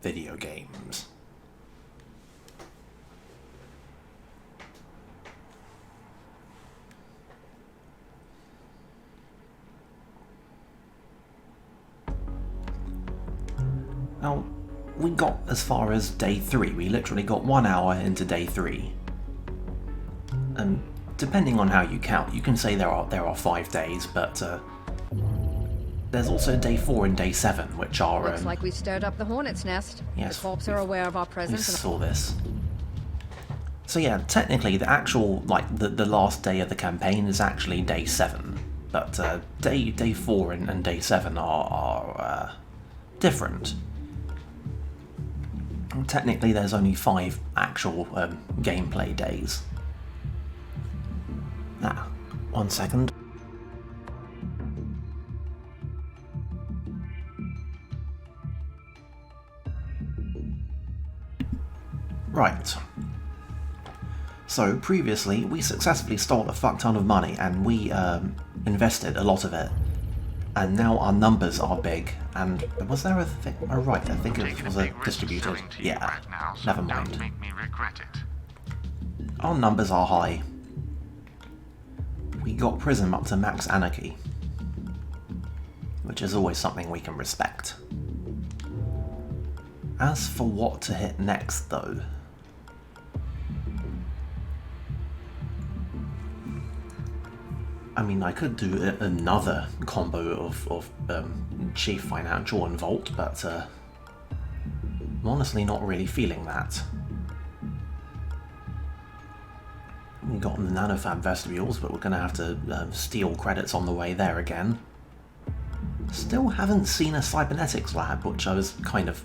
video games. Now, we got as far as day 3. We literally got 1 hour into day 3. And depending on how you count, you can say there are 5 days, but there's also day 4 and day 7, which are... Looks like we stirred up the hornet's nest. Yes, The corps are aware of our we presence. saw this. So yeah, technically the actual, the last day of the campaign is actually day 7. But day 4 and day 7 are different. Technically there's only 5 actual gameplay days. Ah, 1 second. Right. So previously we successfully stole a fuck ton of money and we invested a lot of it. And now our numbers are big, and was there a thing? Oh right, I think it was a distributed. Yeah, right now, so never mind. Don't make me regret it. Our numbers are high. We got Prism up to max anarchy, which is always something we can respect. As for what to hit next, though, I mean, I could do another combo of Chief Financial and Vault, but I'm honestly not really feeling that. We got the nanofab vestibules, but we're going to have to steal credits on the way there again. Still haven't seen a cybernetics lab, which I was kind of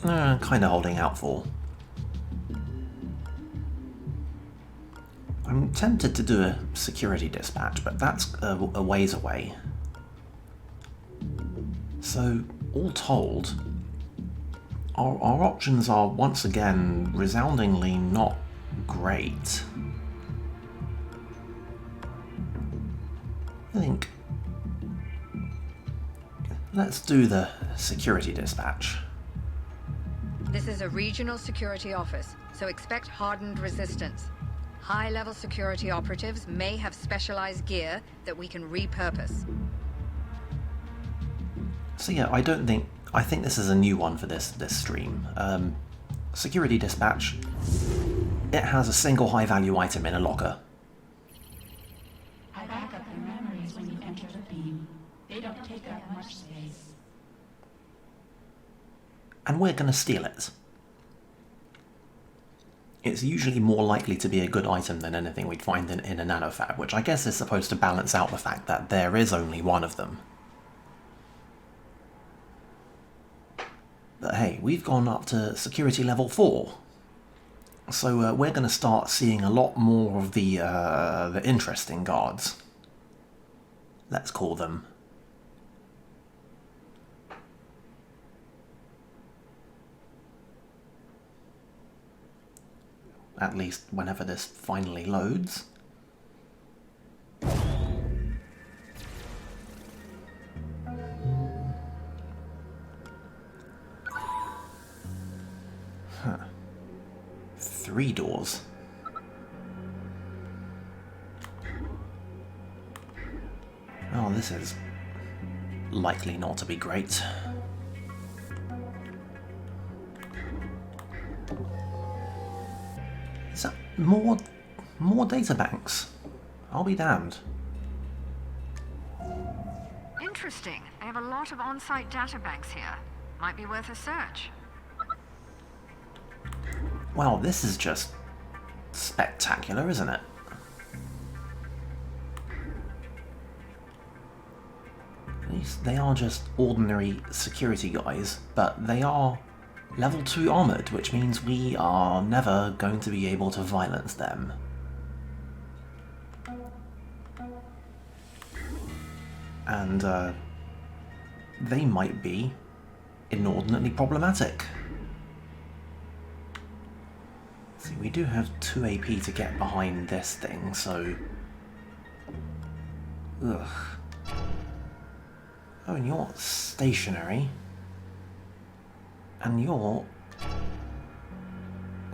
holding out for. I'm tempted to do a security dispatch, but that's a ways away. So, all told, our options are once again resoundingly not great. I think let's do the security dispatch. This is a regional security office, so expect hardened resistance. High-level security operatives may have specialized gear that we can repurpose. So yeah, I think this is a new one for this stream. Security dispatch. It has a single high-value item in a locker. I back up your memories when you enter the beam. They don't take up much space. And we're gonna steal it. It's usually more likely to be a good item than anything we'd find in a nanofab, which I guess is supposed to balance out the fact that there is only one of them. But hey, we've gone up to security level 4. So we're going to start seeing a lot more of the interesting guards. Let's call them. At least whenever this finally loads. Huh. 3 doors. Oh, this is likely not to be great. Is that more data banks? I'll be damned. Interesting. They have a lot of on-site data banks here. Might be worth a search. Wow, this is just spectacular, isn't it? They are just ordinary security guys, but they are level 2 armoured, which means we are never going to be able to violence them. And they might be inordinately problematic. See, we do have 2 AP to get behind this thing, so... Ugh. Oh, and you're stationary. And you're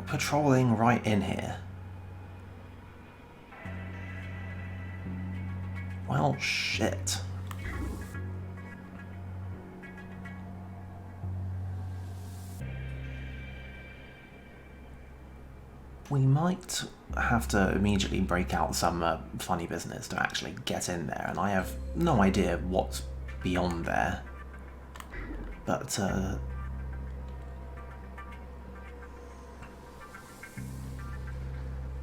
patrolling right in here. Well, shit. We might have to immediately break out some funny business to actually get in there, and I have no idea what's beyond there. But,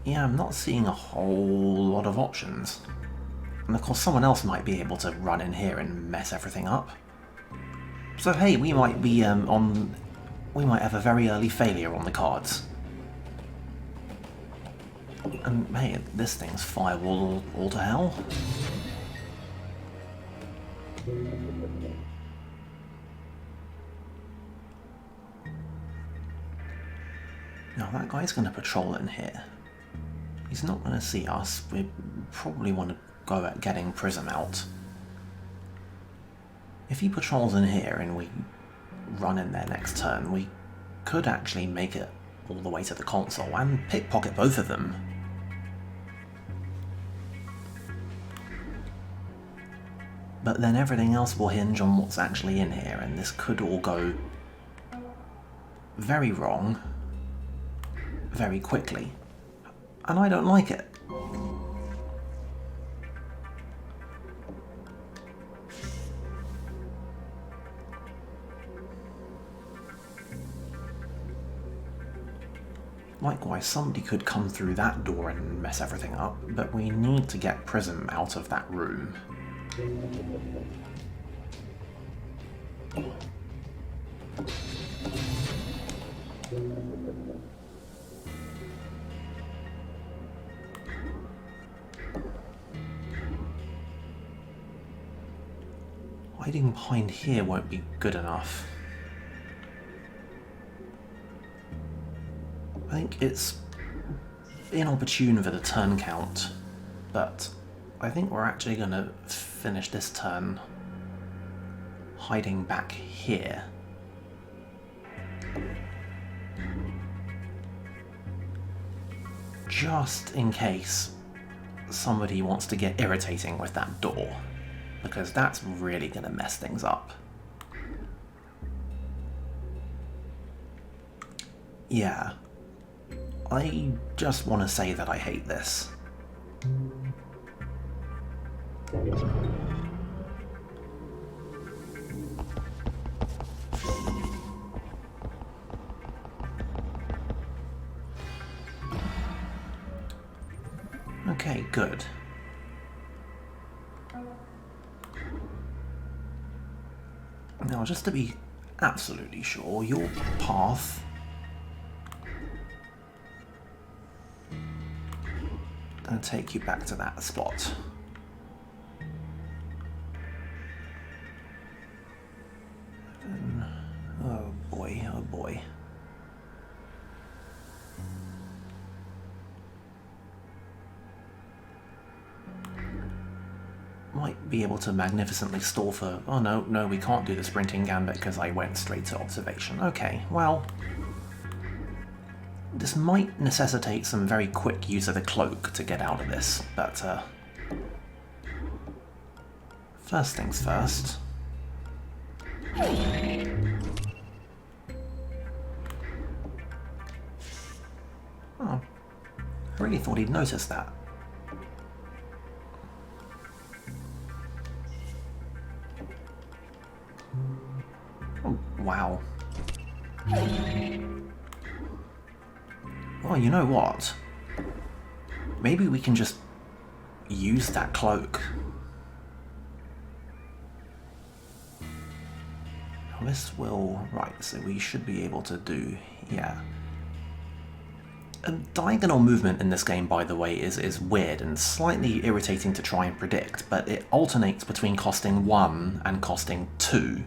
yeah, I'm not seeing a whole lot of options. And of course someone else might be able to run in here and mess everything up. So hey, we might be we might have a very early failure on the cards. And hey, this thing's firewall all to hell. Now that guy's going to patrol in here. He's not going to see us. We probably want to go at getting Prism out. If he patrols in here and we run in there next turn, we could actually make it all the way to the console and pickpocket both of them. But then everything else will hinge on what's actually in here, and this could all go very wrong very quickly. And I don't like it. Likewise, somebody could come through that door and mess everything up, but we need to get Prism out of that room. Hiding behind here won't be good enough. I think it's inopportune for the turn count, but I think we're actually going to finish this turn hiding back here. Just in case somebody wants to get irritating with that door, because that's really going to mess things up. Yeah, I just want to say that I hate this. Okay, good. Now, just to be absolutely sure, your path gonna take you back to that spot. Oh boy, oh boy. Might be able to magnificently stall for... Oh no, we can't do the sprinting gambit because I went straight to observation. Okay, well... This might necessitate some very quick use of the cloak to get out of this, but first things first. Oh, I really thought he'd noticed that. Oh, wow. Well, you know what? Maybe we can just use that cloak. Now this will... Right, so we should be able to do... Yeah. Diagonal movement in this game, by the way, is weird and slightly irritating to try and predict, but it alternates between costing 1 and costing 2.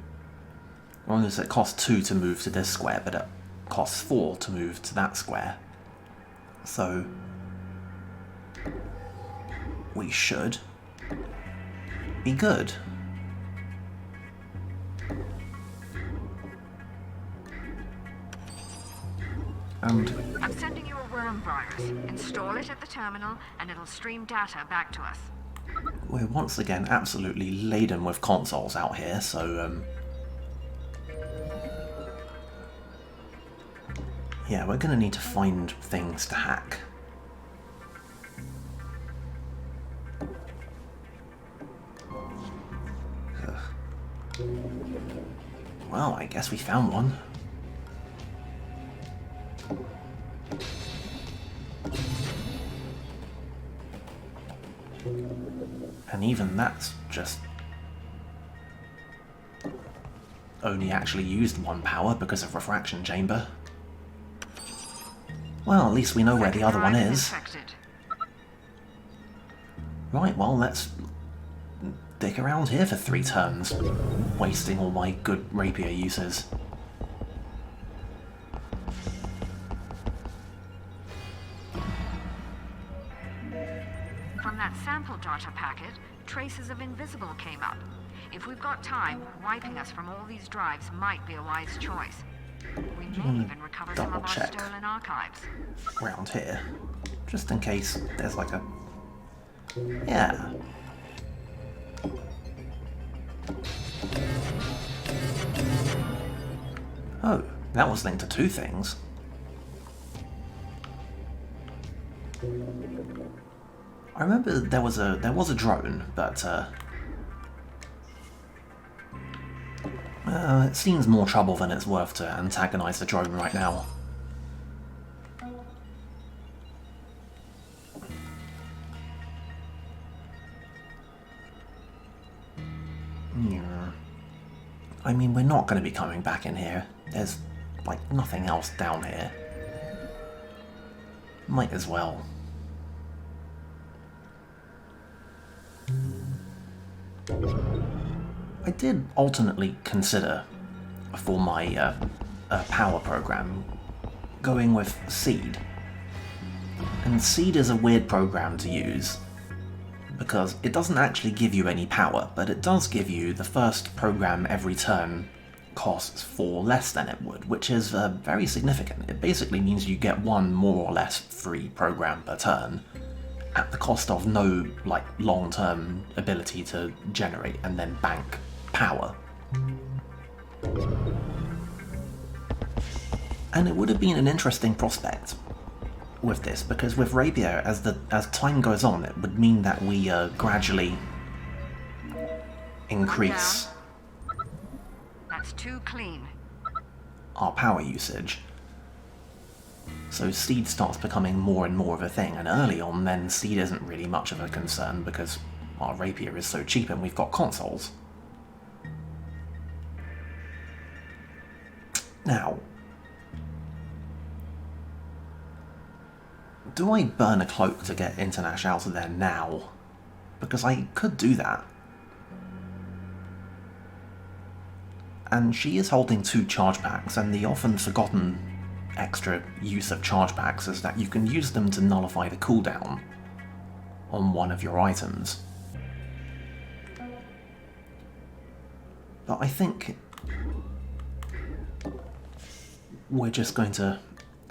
Well, it costs 2 to move to this square, but it costs 4 to move to that square. So we should be good. And I'm sending you a worm virus. Install it at the terminal, and it'll stream data back to us. we're once again absolutely laden with consoles out here, so yeah, we're going to need to find things to hack. Ugh. Well, I guess we found one. And even that's just only actually used one power because of refraction chamber. Well, at least we know where the other one is. Right, well, let's dick around here for 3 turns, wasting all my good rapier uses. From that sample data packet, traces of invisible came up. If we've got time, wiping us from all these drives might be a wise choice. We may even recover some of our stolen archives. Around here, just in case there's like a... yeah. Oh, that was linked to 2 things. I remember there was a drone, but it seems more trouble than it's worth to antagonize the drone right now. Yeah. I mean, we're not going to be coming back in here. There's, like, nothing else down here. Might as well. I did alternately consider, for my power program, going with Seed. And Seed is a weird program to use, because it doesn't actually give you any power, but it does give you the first program every turn costs 4 less than it would, which is very significant. It basically means you get 1 more or less free program per turn, at the cost of no, like, long-term ability to generate and then bank power. And it would have been an interesting prospect with this, because with Rapier, as time goes on, it would mean that we gradually increase That's too clean. our power usage. So Seed starts becoming more and more of a thing, and early on then Seed isn't really much of a concern because our Rapier is so cheap and we've got consoles. Now, do I burn a cloak to get Internash out of there now? Because I could do that. And she is holding 2 charge packs, and the often forgotten extra use of charge packs is that you can use them to nullify the cooldown on one of your items. But I think we're just going to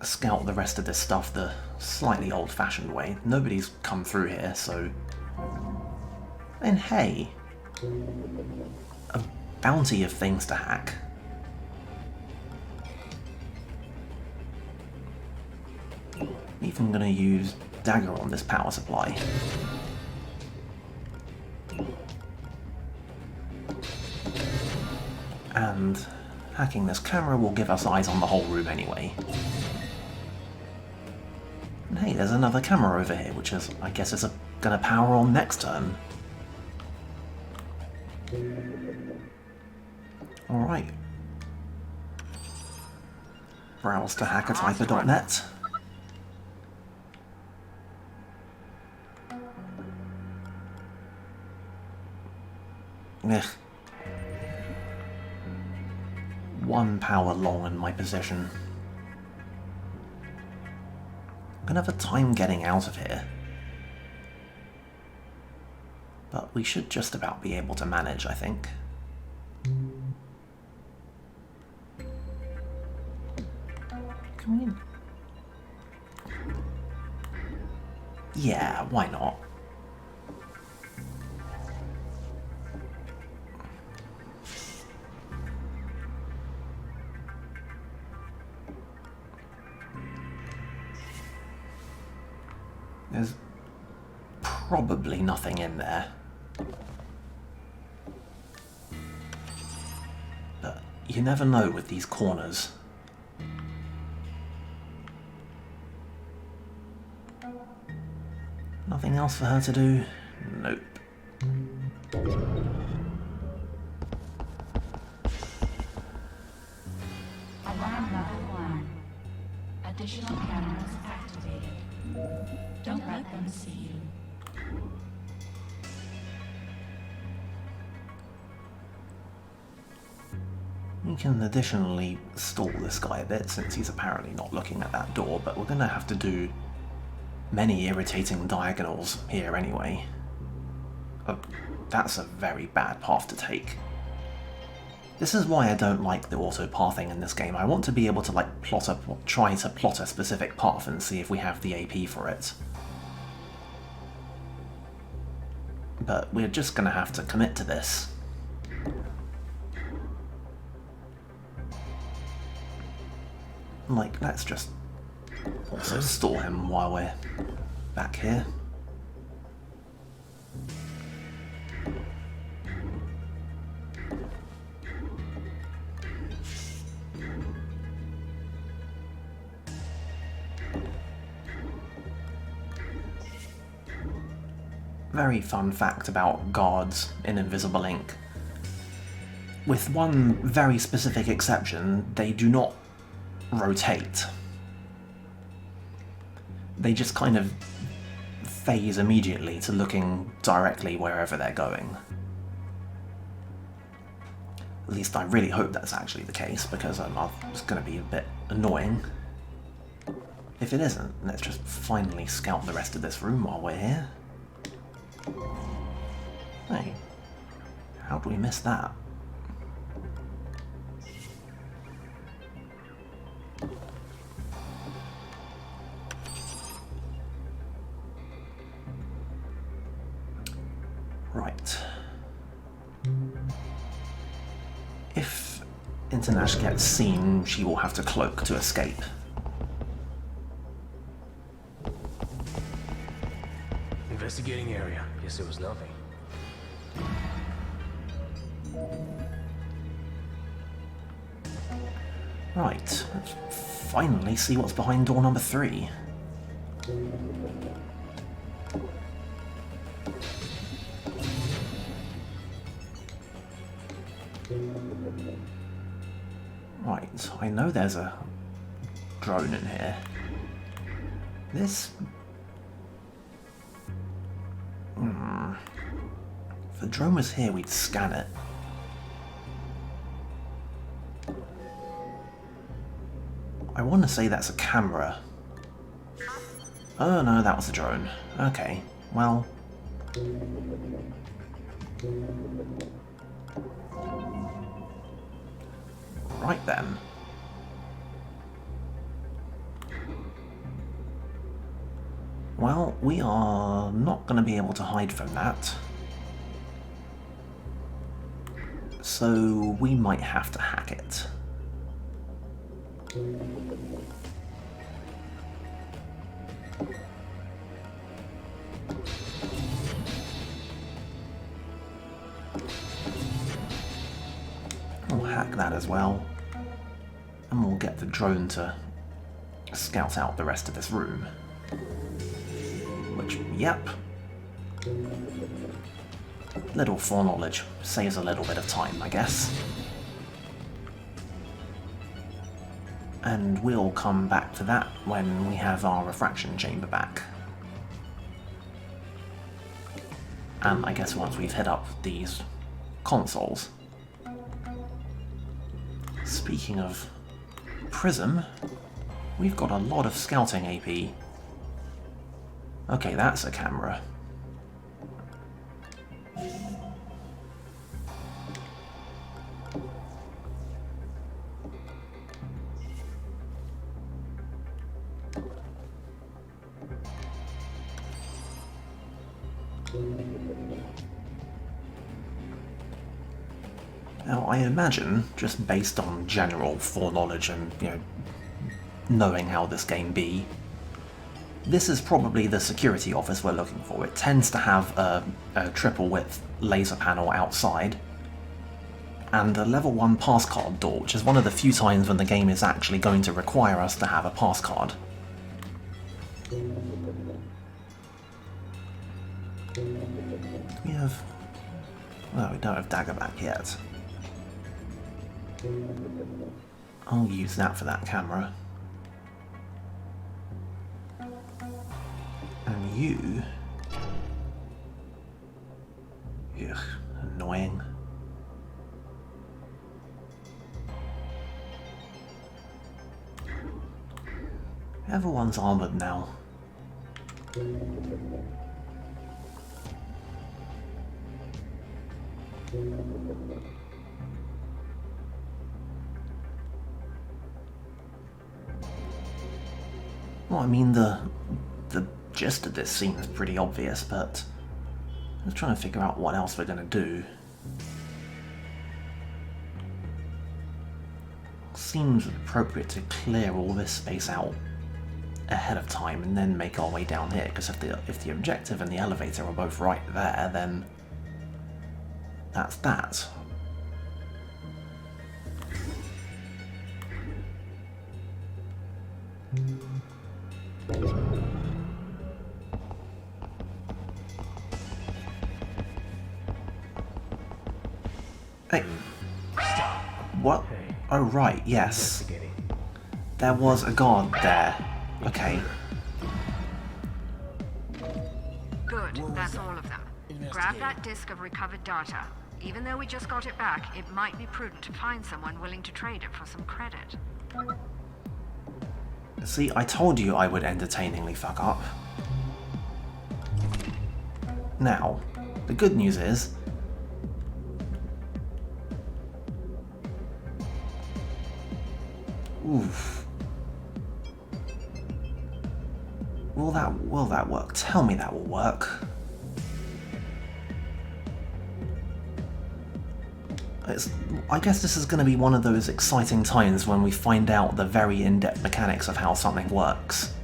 scout the rest of this stuff the slightly old-fashioned way. Nobody's come through here, so... And hey, a bounty of things to hack. Even gonna use dagger on this power supply. And hacking this camera will give us eyes on the whole room anyway. And hey, there's another camera over here, which is, I guess, is gonna power on next turn. Alright. Browse to hackertyper.net. Ugh. 1 power long in my position. I'm gonna have a time getting out of here. But we should just about be able to manage, I think. Can Yeah, why not? There's probably nothing in there. But you never know with these corners. Nothing else for her to do? Nope. Alarm level 1. Additional cameras activated. Don't let them see you. We can additionally stall this guy a bit since he's apparently not looking at that door, but we're going to have to do many irritating diagonals here anyway. That's a very bad path to take. This is why I don't like the auto-pathing in this game. I want to be able to like try to plot a specific path and see if we have the AP for it. But we're just going to have to commit to this. Like, let's just also stall him while we're back here. Very fun fact about guards in Invisible Ink. With one very specific exception, they do not rotate. They just kind of phase immediately to looking directly wherever they're going. At least I really hope that's actually the case, because it's going to be a bit annoying. If it isn't, let's just finally scout the rest of this room while we're here. Hey, how do we miss that? Right. If Internash gets seen, she will have to cloak to escape. Investigating area. Guess it was nothing. Right, let's finally see what's behind door number 3. Right, I know there's a drone in here. This... If the drone was here, we'd scan it. I want to say that's a camera. Oh no, that was a drone. Okay, well... Right then. Well, we are not going to be able to hide from that. So we might have to hack it. We'll hack that as well. And we'll get the drone to scout out the rest of this room. Which, yep. Little foreknowledge saves a little bit of time, I guess. And we'll come back to that when we have our refraction chamber back. And I guess once we've hit up these consoles. Speaking of Prism, we've got a lot of scouting AP. Okay, that's a camera. Now, I imagine, just based on general foreknowledge and, knowing how this game be, this is probably the security office we're looking for. It tends to have a triple width laser panel outside, and a level 1 passcard door, which is one of the few times when the game is actually going to require us to have a passcard. We have... well, we don't have Daggerback yet. I'll use that for that camera. And you... ugh, annoying. Everyone's armoured now. Well, I mean, the gist of this seems pretty obvious, but I'm trying to figure out what else we're going to do. Seems appropriate to clear all this space out ahead of time and then make our way down here, because if the objective and the elevator are both right there, then that's that. Hey. What? Oh right, yes. There was a guard there. Okay. Good, that's all of them. Grab that disk of recovered data. Even though we just got it back, it might be prudent to find someone willing to trade it for some credit. See, I told you I would entertainingly fuck up. Now, the good news is... oof. Will that work? Tell me that will work. I guess this is going to be one of those exciting times when we find out the very in-depth mechanics of how something works.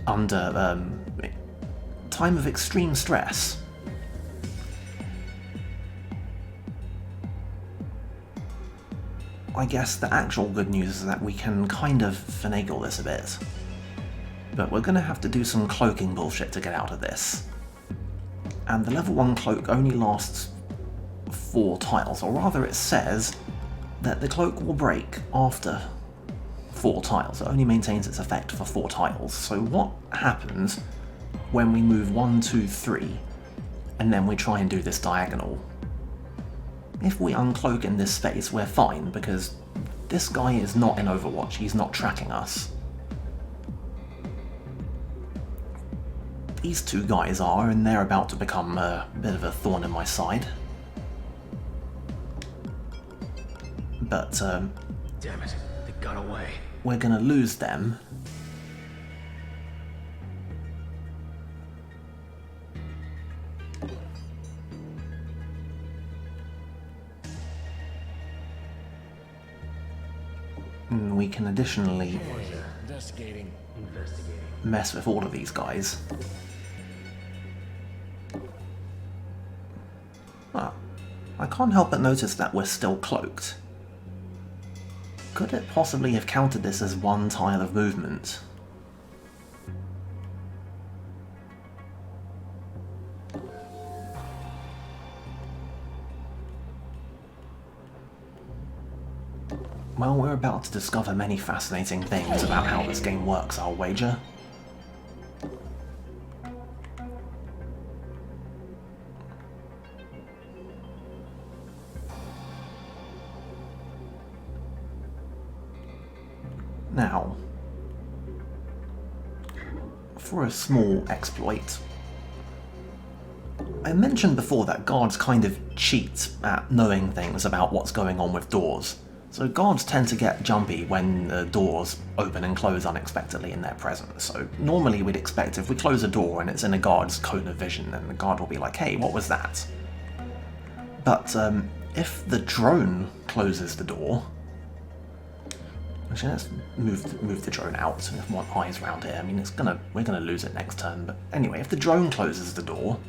Under time of extreme stress. I guess the actual good news is that we can kind of finagle this a bit. But we're going to have to do some cloaking bullshit to get out of this. And the level 1 cloak only lasts 4 tiles, or rather it says that the cloak will break after 4 tiles. It only maintains its effect for 4 tiles. So what happens when we move 1, 2, 3, and then we try and do this diagonal? If we uncloak in this space, we're fine, because this guy is not in Overwatch, he's not tracking us. These 2 guys are, and they're about to become a bit of a thorn in my side. But, damn it, they got away. We're gonna lose them. And we can additionally Investigating. mess with all of these guys. Ah, I can't help but notice that we're still cloaked. Could it possibly have counted this as 1 tile of movement? Well, we're about to discover many fascinating things about how this game works, I'll wager. Now, for a small exploit, I mentioned before that guards kind of cheat at knowing things about what's going on with doors. So guards tend to get jumpy when the doors open and close unexpectedly in their presence. So normally we'd expect if we close a door and it's in a guard's cone of vision, then the guard will be like, hey, what was that? But if the drone closes the door... Actually, let's move the drone out so we have more eyes around here. I mean, we're gonna lose it next turn, but anyway, if the drone closes the door,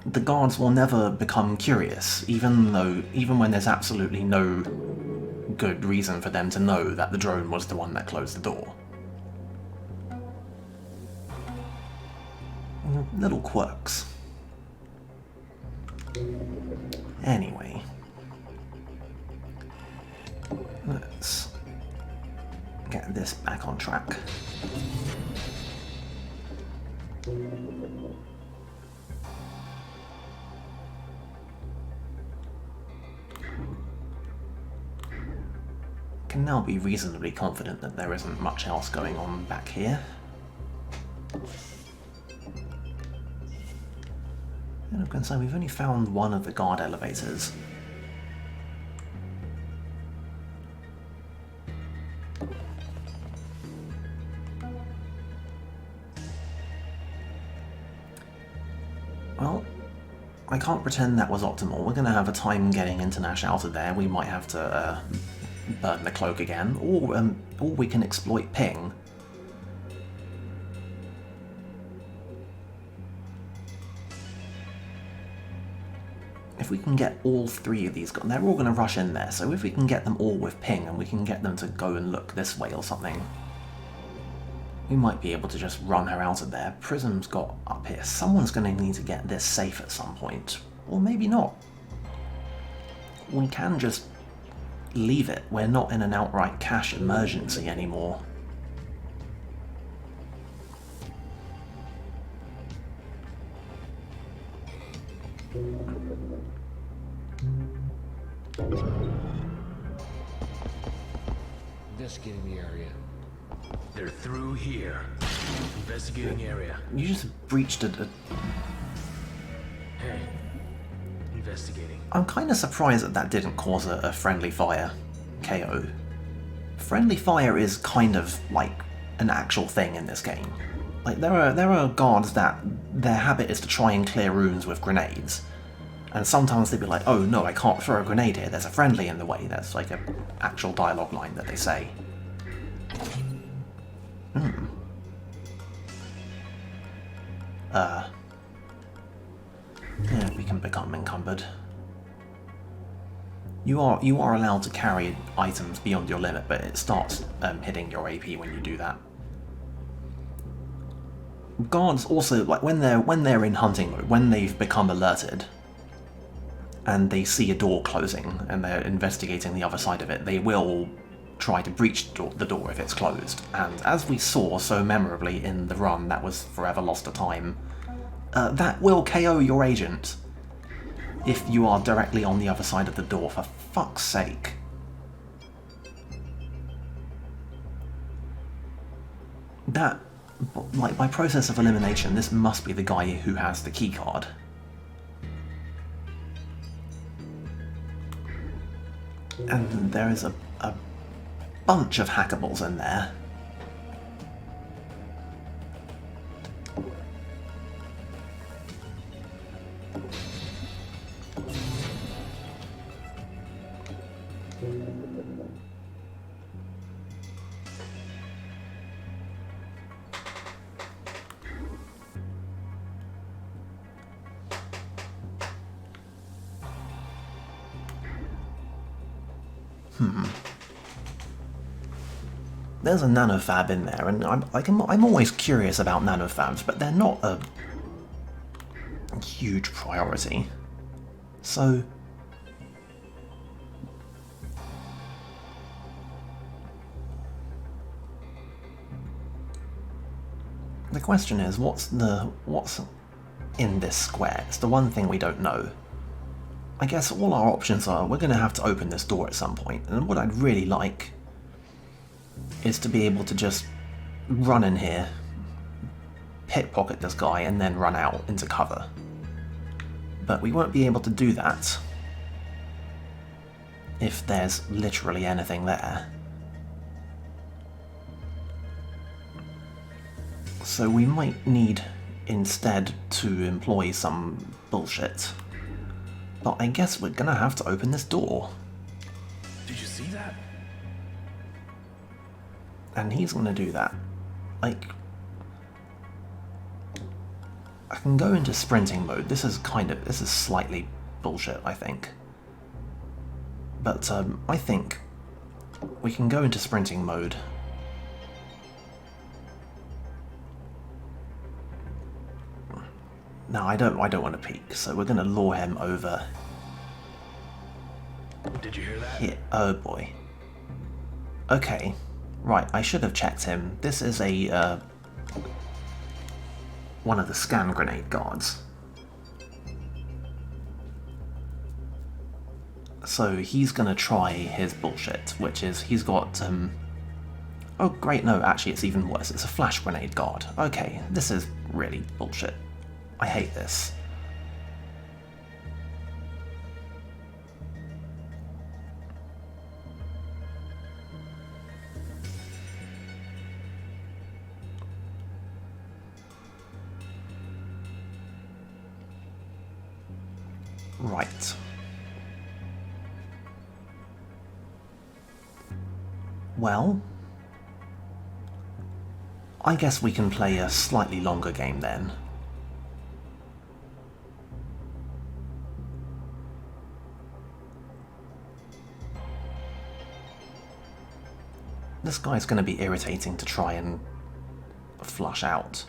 the guards will never become curious, even when there's absolutely no good reason for them to know that the drone was the one that closed the door. Little quirks. Anyway. Let's get this back on track. Can now be reasonably confident that there isn't much else going on back here. And I'm going to say we've only found one of the guard elevators. Well, I can't pretend that was optimal. We're going to have a time getting into Nash out of there. We might have to burn the cloak again, or we can exploit ping. If we can get all three of these, they're all going to rush in there, so if we can get them all with ping and we can get them to go and look this way or something, we might be able to just run her out of there. Prism's got up here. Someone's going to need to get this safe at some point. Or maybe not. We can just leave it. We're not in an outright cash emergency anymore. Investigating the area. They're through here. Investigating area. You just breached a... Hey. Investigating. I'm kind of surprised that didn't cause a friendly fire KO. Friendly fire is kind of like an actual thing in this game. Like there are guards that their habit is to try and clear rooms with grenades. And sometimes they'd be like, oh no, I can't throw a grenade here, there's a friendly in the way. That's like an actual dialogue line that they say. Yeah, we can become encumbered. You are allowed to carry items beyond your limit, but it starts hitting your AP when you do that. Guards also, like when they're in hunting mode, when they've become alerted, and they see a door closing and they're investigating the other side of it, they will try to breach the door if it's closed. And as we saw so memorably in the run that was forever lost to time, that will KO your agent if you are directly on the other side of the door, for fuck's sake. That, like, by process of elimination, this must be the guy who has the keycard. And there is a bunch of hackables in there. There's a nanofab in there, and I'm always curious about nanofabs, but they're not a huge priority. So the question is, what's in this square? It's the one thing we don't know. I guess all our options are, we're going to have to open this door at some point, and what I'd really like is to be able to just run in here, pickpocket this guy, and then run out into cover. But we won't be able to do that if there's literally anything there. So we might need instead to employ some bullshit. But I guess we're gonna have to open this door. Did you see that? And he's gonna do that. Like, I can go into sprinting mode. This is slightly bullshit, I think. But I think we can go into sprinting mode. No, I don't want to peek, so we're gonna lure him over. Did you hear that? Here. Oh boy. Okay. Right, I should have checked him. This is a one of the scan grenade guards. So he's gonna try his bullshit, which is he's got oh great, no, actually it's even worse. It's a flash grenade guard. Okay, this is really bullshit. I hate this. Right. Well, I guess we can play a slightly longer game then. This guy's going to be irritating to try and flush out,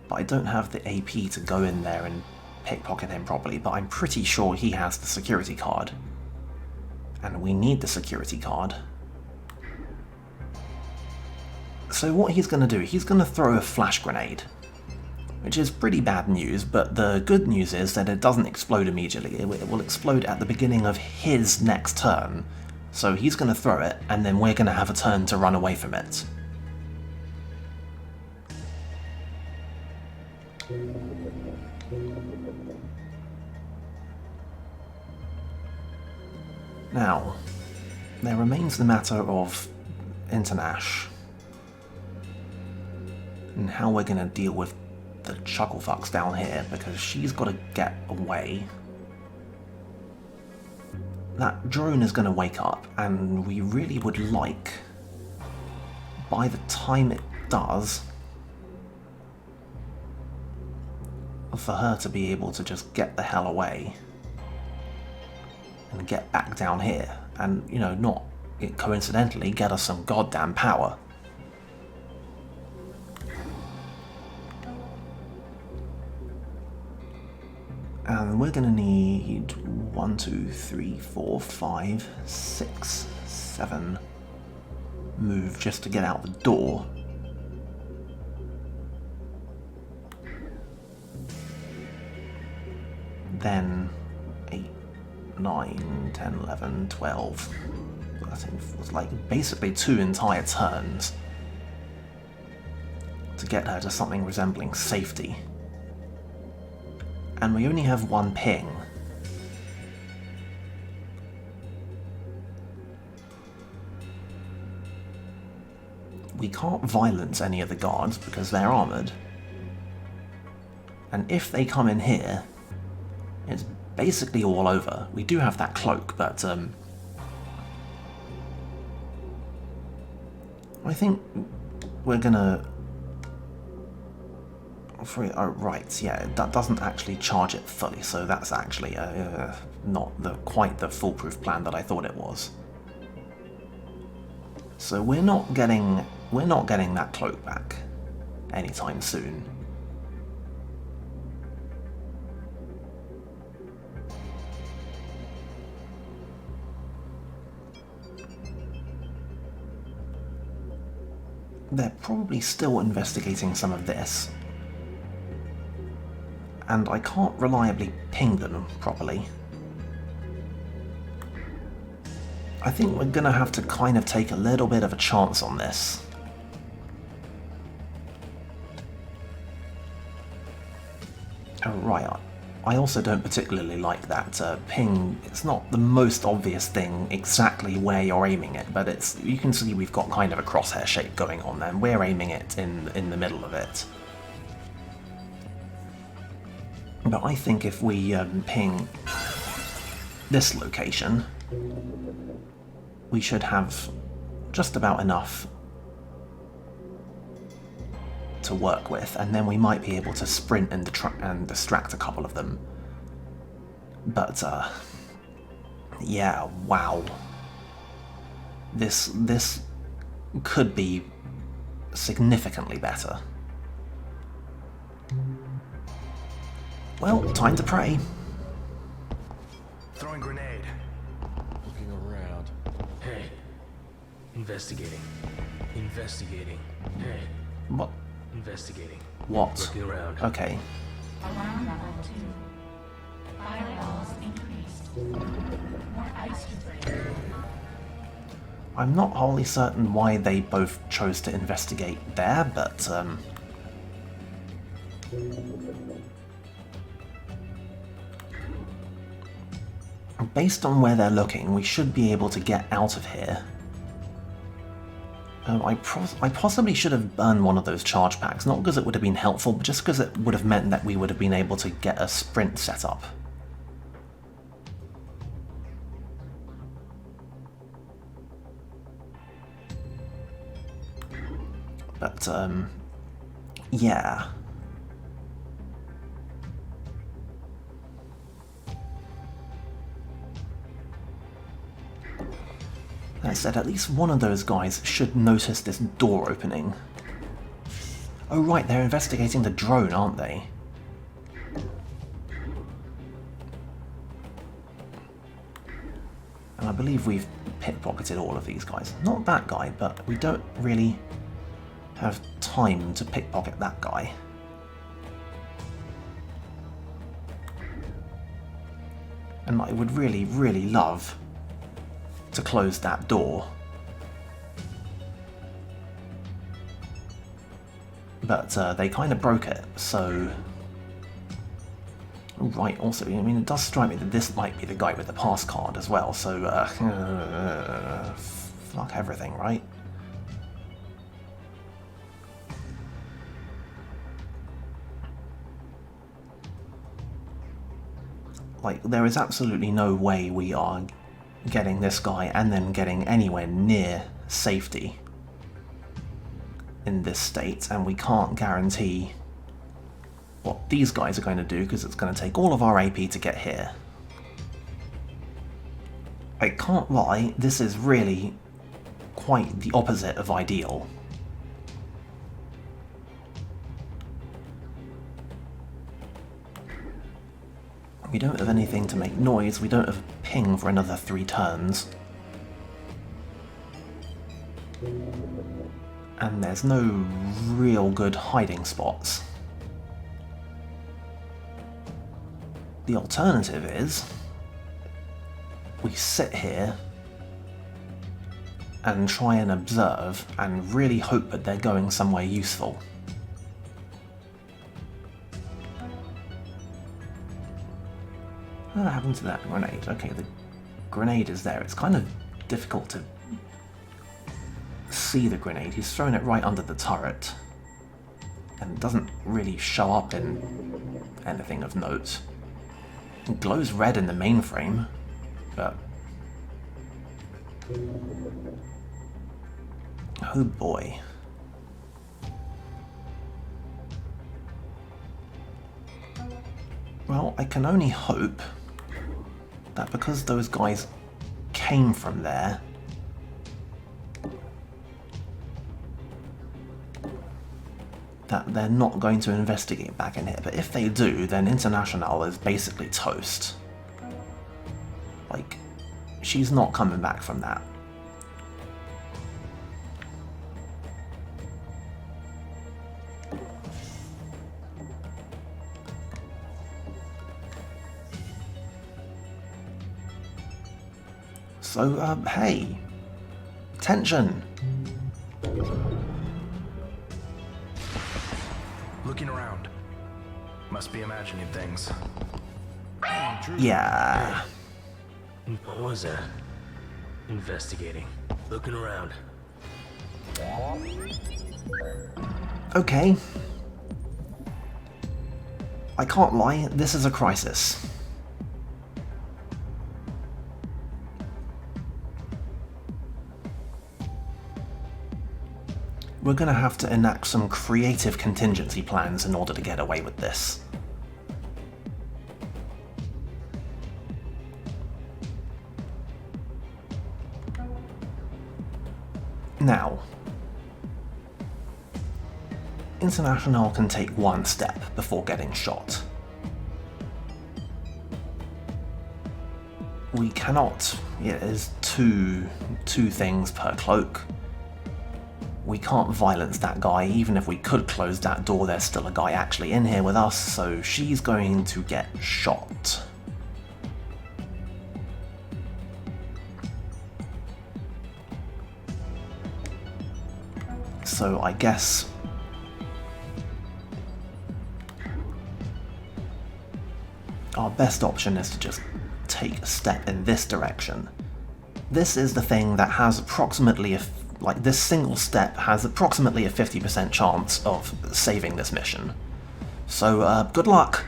but I don't have the AP to go in there and pickpocket him properly, but I'm pretty sure he has the security card. And we need the security card. So what he's going to do, he's going to throw a flash grenade, which is pretty bad news, but the good news is that it doesn't explode immediately. It will explode at the beginning of his next turn. So he's going to throw it, and then we're going to have a turn to run away from it. Now, there remains the matter of Internash, and how we're going to deal with the chucklefucks down here, because she's got to get away. That drone is going to wake up, and we really would like, by the time it does, for her to be able to just get the hell away and get back down here, and, you know, not coincidentally get us some goddamn power. And we're gonna need 1, 2, 3, 4, 5, 6, 7 move just to get out the door. Then 8, 9, 10, 11, 12. I think it was like basically 2 entire turns to get her to something resembling safety. And we only have 1 ping. We can't violence any of the guards because they're armoured. And if they come in here, it's basically all over. We do have that cloak, but I think we're gonna... Oh, right, yeah, that doesn't actually charge it fully, so that's actually not quite the foolproof plan that I thought it was. So we're not getting that cloak back anytime soon. They're probably still investigating some of this, and I can't reliably ping them properly. I think we're gonna have to kind of take a little bit of a chance on this. Oh, right, I also don't particularly like that ping. It's not the most obvious thing exactly where you're aiming it, but you can see we've got kind of a crosshair shape going on there, and we're aiming it in the middle of it. But I think if we ping this location, we should have just about enough to work with, and then we might be able to sprint and distract a couple of them. But yeah, wow. This could be significantly better. Well, time to pray. Throwing grenade. Looking around. Hey. Investigating. Investigating. Hey. What? Investigating. What? Looking around. Okay. Alarm level 2. Firewalls increased. More ice to break. I'm not wholly certain why they both chose to investigate there, but based on where they're looking, we should be able to get out of here. I possibly should have burned one of those charge packs, not because it would have been helpful, but just because it would have meant that we would have been able to get a sprint set up. But, yeah. That said, at least one of those guys should notice this door opening. Oh right, they're investigating the drone, aren't they? And I believe we've pickpocketed all of these guys. Not that guy, but we don't really have time to pickpocket that guy. And I would really, really love to close that door. But they kind of broke it, so... Right, also, I mean, it does strike me that this might be the guy with the pass card as well, so fuck everything, right? Like, there is absolutely no way we are getting this guy and then getting anywhere near safety in this state, and we can't guarantee what these guys are going to do because it's going to take all of our AP to get here. I can't lie, this is really quite the opposite of ideal. We don't have anything to make noise, we don't have a ping for another 3 turns. And there's no real good hiding spots. The alternative is we sit here and try and observe and really hope that they're going somewhere useful. What happened to that grenade? Okay, the grenade is there. It's kind of difficult to see the grenade. He's thrown it right under the turret. And it doesn't really show up in anything of note. It glows red in the mainframe, but... oh boy. Well, I can only hope that because those guys came from there, that they're not going to investigate back in here. But if they do, then International is basically toast. Like, she's not coming back from that. So, hey, tension. Looking around. Must be imagining things. Yeah. What was that? Investigating. Looking around. Okay. I can't lie, this is a crisis. we're going to have to enact some creative contingency plans in order to get away with this. Now, International can take one step before getting shot. We cannot, there's two things per cloak. We can't violence that guy. Even if we could close that door, there's still a guy actually in here with us, so she's going to get shot. So I guess our best option is to just take a step in this direction. This is the thing that has approximately, this single step has approximately a 50% chance of saving this mission. So, good luck!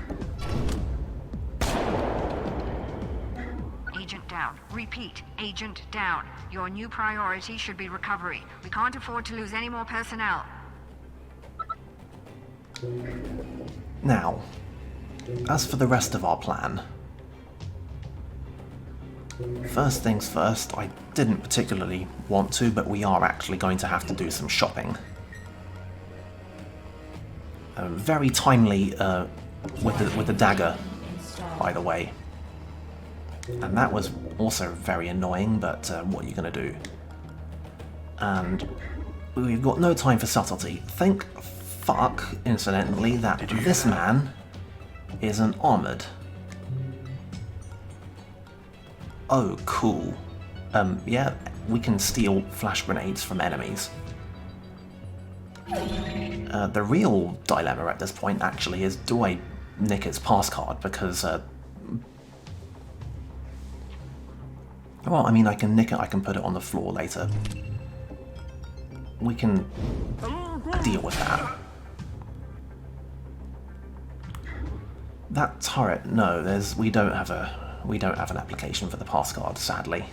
Agent down. Repeat, agent down. Your new priority should be recovery. We can't afford to lose any more personnel. Now, as for the rest of our plan, first things first, I didn't particularly want to, but we are actually going to have to do some shopping. Very timely with the dagger, by the way. And that was also very annoying, but what are you going to do? And we've got no time for subtlety. Thank fuck, incidentally, that this man isn't armoured. Oh, cool. Yeah, we can steal flash grenades from enemies. The real dilemma at this point, actually, is do I nick its pass card? Because, well, I mean, I can nick it, I can put it on the floor later. We can deal with that. That turret, no, we don't have an application for the pass card, sadly.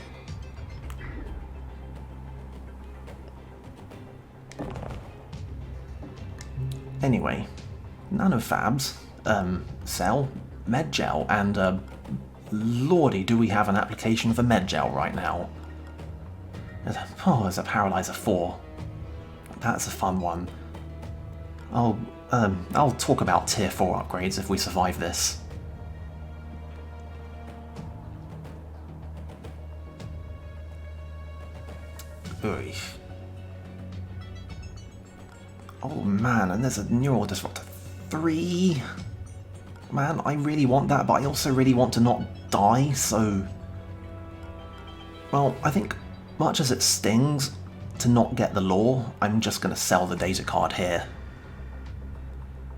Anyway, nanofabs, cell, med gel, and lordy, do we have an application for med gel right now? There's a Paralyzer 4. That's a fun one. I'll talk about Tier 4 upgrades if we survive this. Oy. Oh man, and there's a Neural Disruptor 3. Man, I really want that, but I also really want to not die, so... Well, I think, much as it stings to not get the lore, I'm just going to sell the data card here.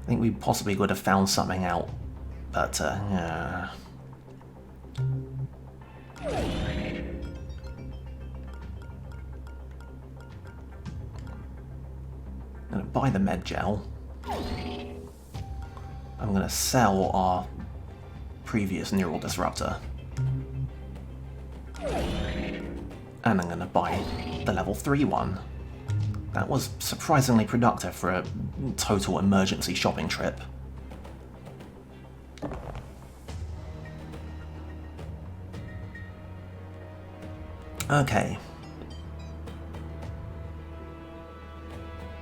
I think we possibly would have found something out, but, yeah. I'm going to buy the med gel. I'm going to sell our previous Neural Disruptor. And I'm going to buy the level 3 one. That was surprisingly productive for a total emergency shopping trip. Okay.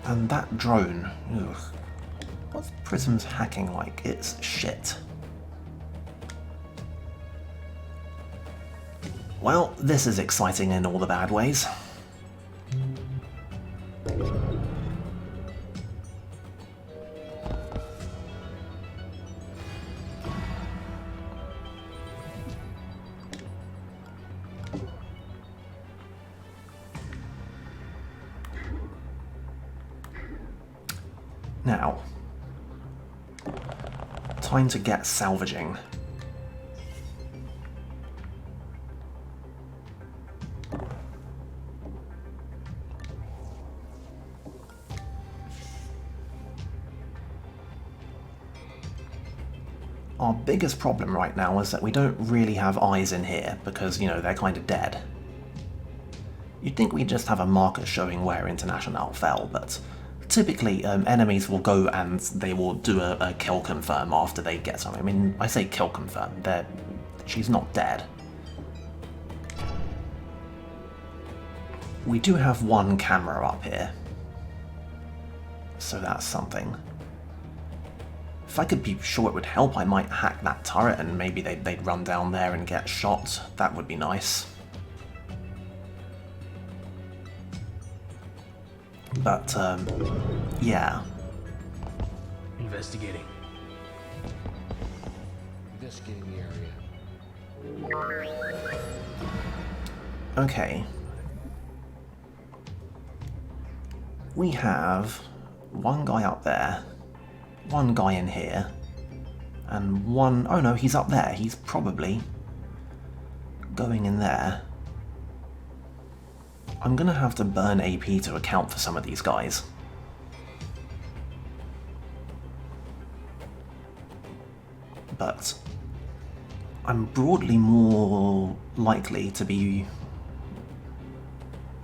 And that drone, ugh. What's Prism's hacking like? It's shit. Well, this is exciting in all the bad ways. Now, time to get salvaging. Our biggest problem right now is that we don't really have eyes in here because, you know, they're kind of dead. You'd think we'd just have a marker showing where International fell, but typically enemies will go and they will do a kill confirm after they get something. I mean, I say kill confirm, she's not dead. We do have one camera up here, so that's something. If I could be sure it would help, I might hack that turret and maybe they'd run down there and get shot. That would be nice. But, yeah. Investigating. Investigating the area. Okay. We have one guy up there, one guy in here, and one... oh no, he's up there. He's probably going in there. I'm gonna have to burn AP to account for some of these guys. But I'm broadly more likely to be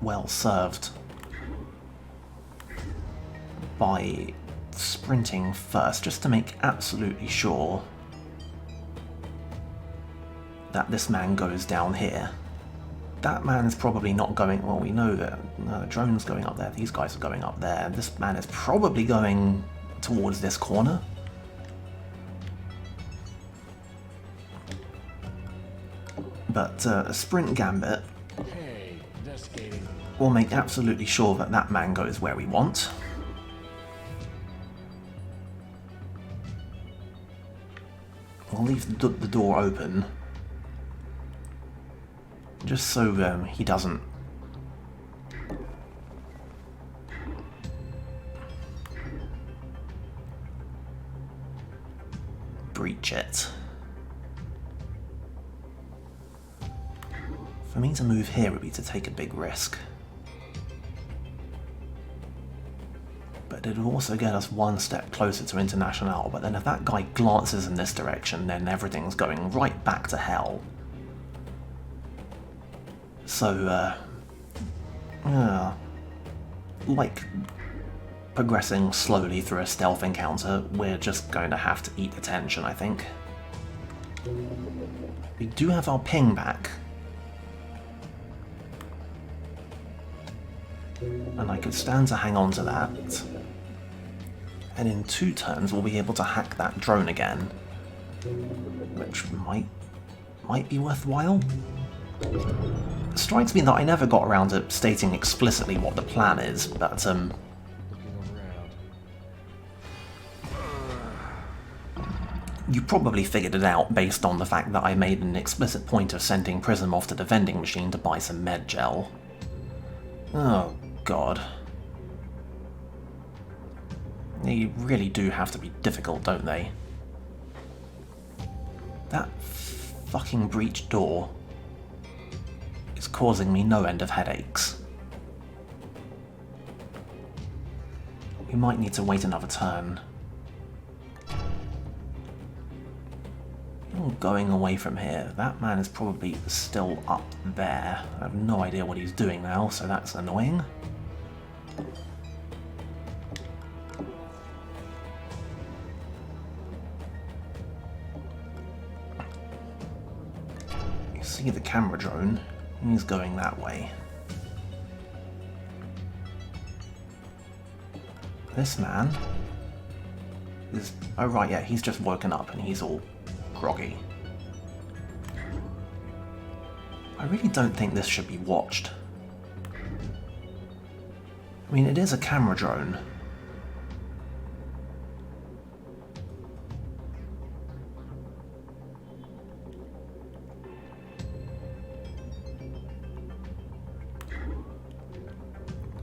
well served by sprinting first, just to make absolutely sure that this man goes down here. That man's probably not going... well, we know that the drone's going up there, these guys are going up there. This man is probably going towards this corner. But a sprint gambit Hey, investigating. will make absolutely sure that that man goes where we want. We'll leave the door open, just so he doesn't breach it. For me to move here would be to take a big risk. But it would also get us one step closer to International, but then if that guy glances in this direction, then everything's going right back to hell. So, like progressing slowly through a stealth encounter, we're just going to have to eat attention, I think. We do have our ping back. And I could stand to hang on to that. And in 2 turns we'll be able to hack that drone again. Which might be worthwhile. It strikes me that I never got around to stating explicitly what the plan is, but Looking around. you probably figured it out based on the fact that I made an explicit point of sending Prism off to the vending machine to buy some med gel. Oh god. They really do have to be difficult, don't they? That fucking breached door is causing me no end of headaches. We might need to wait another turn. Going away from here, that man is probably still up there. I have no idea what he's doing now, so that's annoying. You see the camera drone, he's going that way. This man is... oh right, yeah, he's just woken up and he's all groggy. I really don't think this should be watched. I mean, it is a camera drone.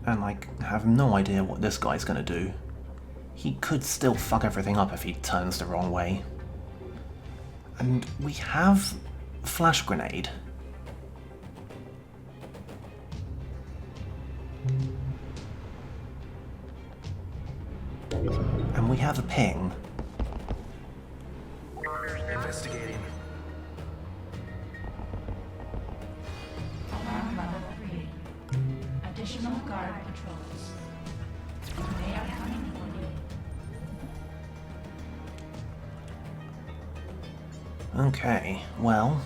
And I have no idea what this guy's gonna do. He could still fuck everything up if he turns the wrong way. And we have flash grenade. And we have a ping. Investigating. Alarm level 3. additional guard patrols. They are coming for you. Okay, well...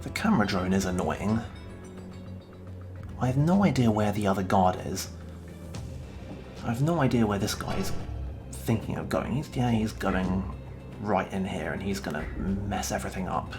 The camera drone is annoying. I have no idea where the other guard is. I have no idea where this guy's thinking of going. He's going right in here and he's gonna mess everything up.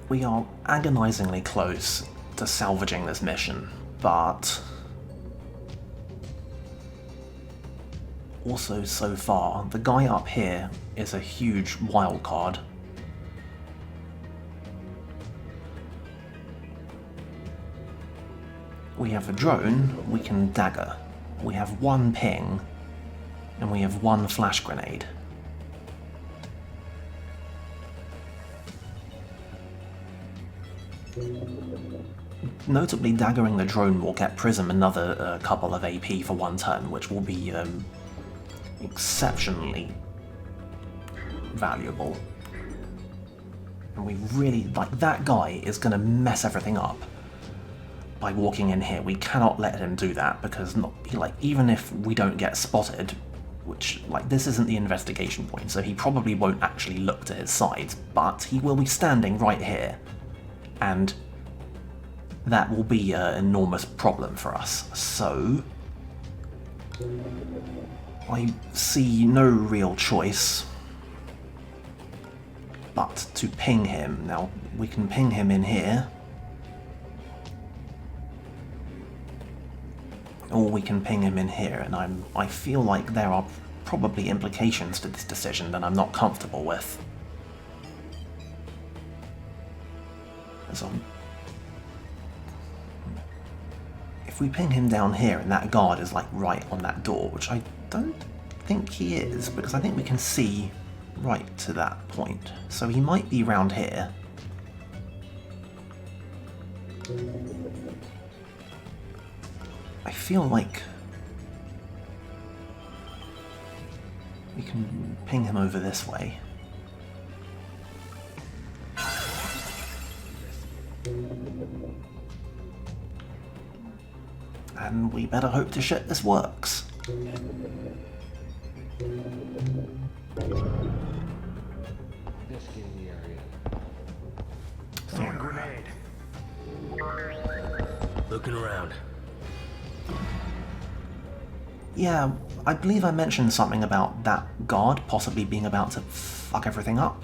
We are agonizingly close to salvaging this mission, but also so far, the guy up here is a huge wild card. We have a drone, we can dagger. We have one ping, and we have one flash grenade. Notably, daggering the drone will get Prism another couple of AP for one turn, which will be exceptionally valuable. And we really, like, that guy is going to mess everything up by walking in here. We cannot let him do that, because even if we don't get spotted, which, like, this isn't the investigation point, so he probably won't actually look to his sides, but he will be standing right here, and that will be an enormous problem for us. So I see no real choice but to ping him. Now, we can ping him in here, or we can ping him in here, and I feel like there are probably implications to this decision that I'm not comfortable with. So if we ping him down here and that guard is like right on that door, which I don't think he is, because I think we can see right to that point. So he might be round here. I feel like we can ping him over this way. And we better hope to shit this works. Investigating the area. Throwing grenade. Looking around. Yeah, I believe I mentioned something about that guard possibly being about to fuck everything up.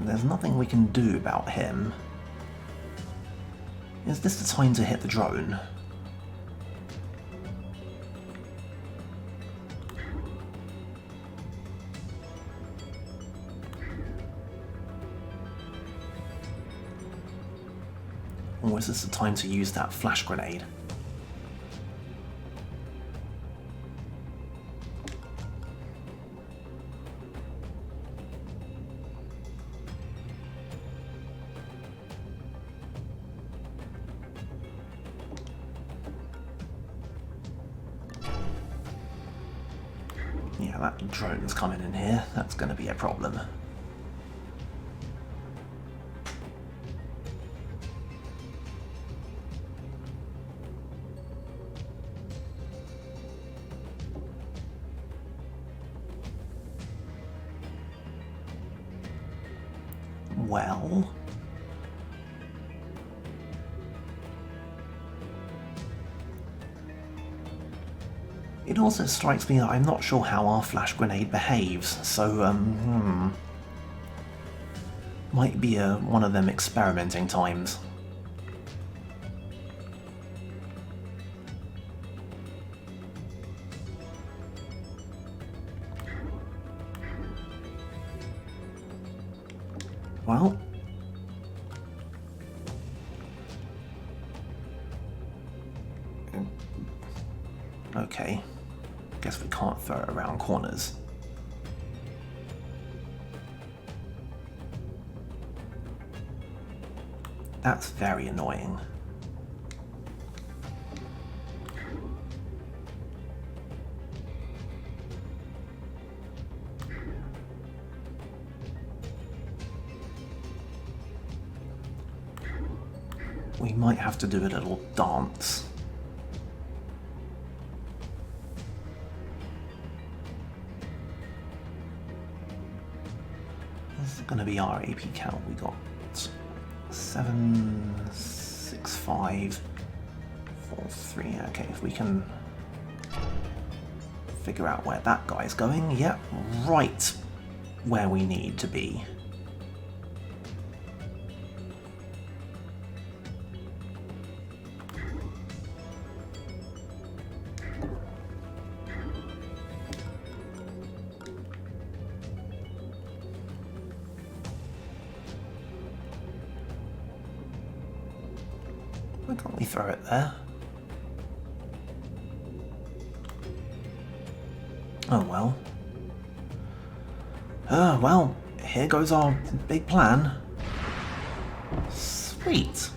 There's nothing we can do about him. Is this the time to hit the drone? Or is this the time to use that flash grenade? Yeah, that drone's coming in here. That's going to be a problem. Well... It also strikes me that I'm not sure how our flash grenade behaves, so, Might be one of them experimenting times. Well, okay, guess we can't throw it around corners. That's very annoying. We might have to do a little dance. This is going to be our AP count. We got 7, 6, 5, 4, 3. Okay, if we can figure out where that guy's going. Yep, right where we need to be. Why can't we throw it there? Oh well. Well, here goes our big plan. Sweet.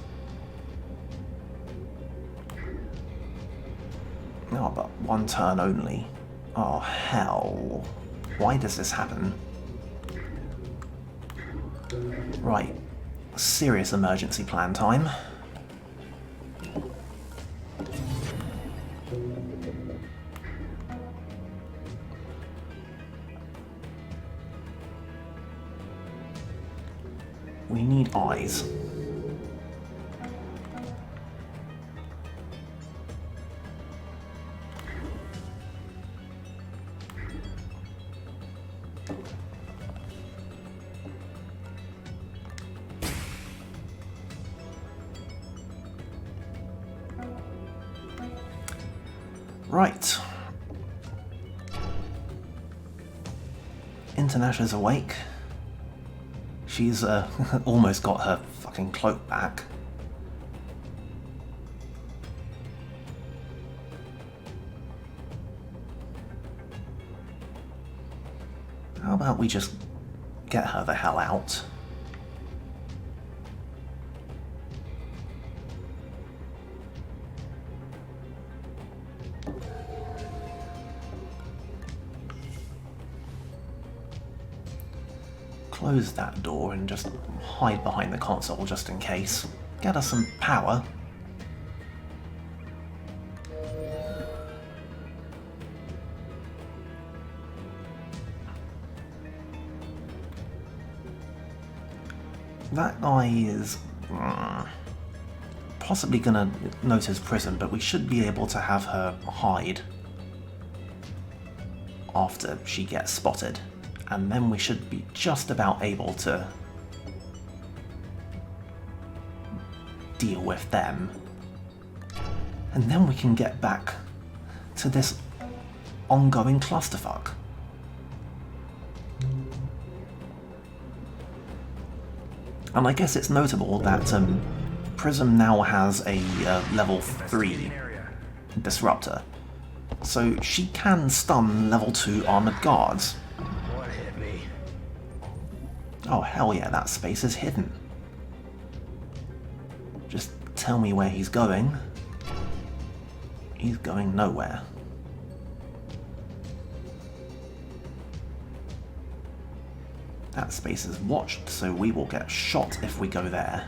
Oh, but one turn only. Oh, hell. Why does this happen? Right. Serious emergency plan time. We need eyes. Right. International's awake. She's almost got her fucking cloak back. How about we just get her the hell out? Close that door and just hide behind the console just in case. Get us some power. That guy is possibly gonna notice Prism, but we should be able to have her hide after she gets spotted. And then we should be just about able to deal with them. And then we can get back to this ongoing clusterfuck. And I guess it's notable that Prism now has a level 3 disruptor. So she can stun level 2 armored guards. Oh hell yeah, that space is hidden. Just tell me where he's going. He's going nowhere. That space is watched, so we will get shot if we go there.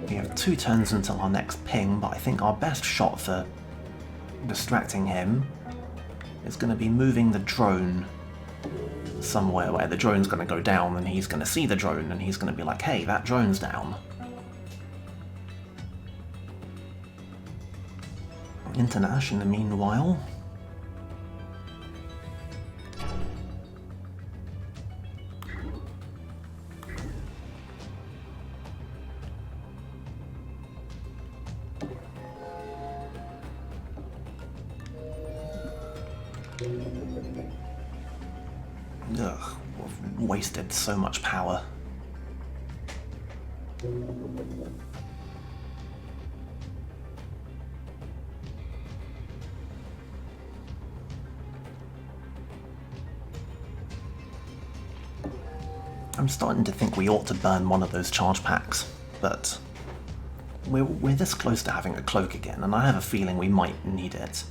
We have 2 turns until our next ping, but I think our best shot for distracting him is going to be moving the drone somewhere where the drone's going to go down and he's going to see the drone and he's going to be like, hey, that drone's down. International, meanwhile. Ugh, we've wasted so much power. I'm starting to think we ought to burn one of those charge packs, but we're this close to having a cloak again, and I have a feeling we might need it.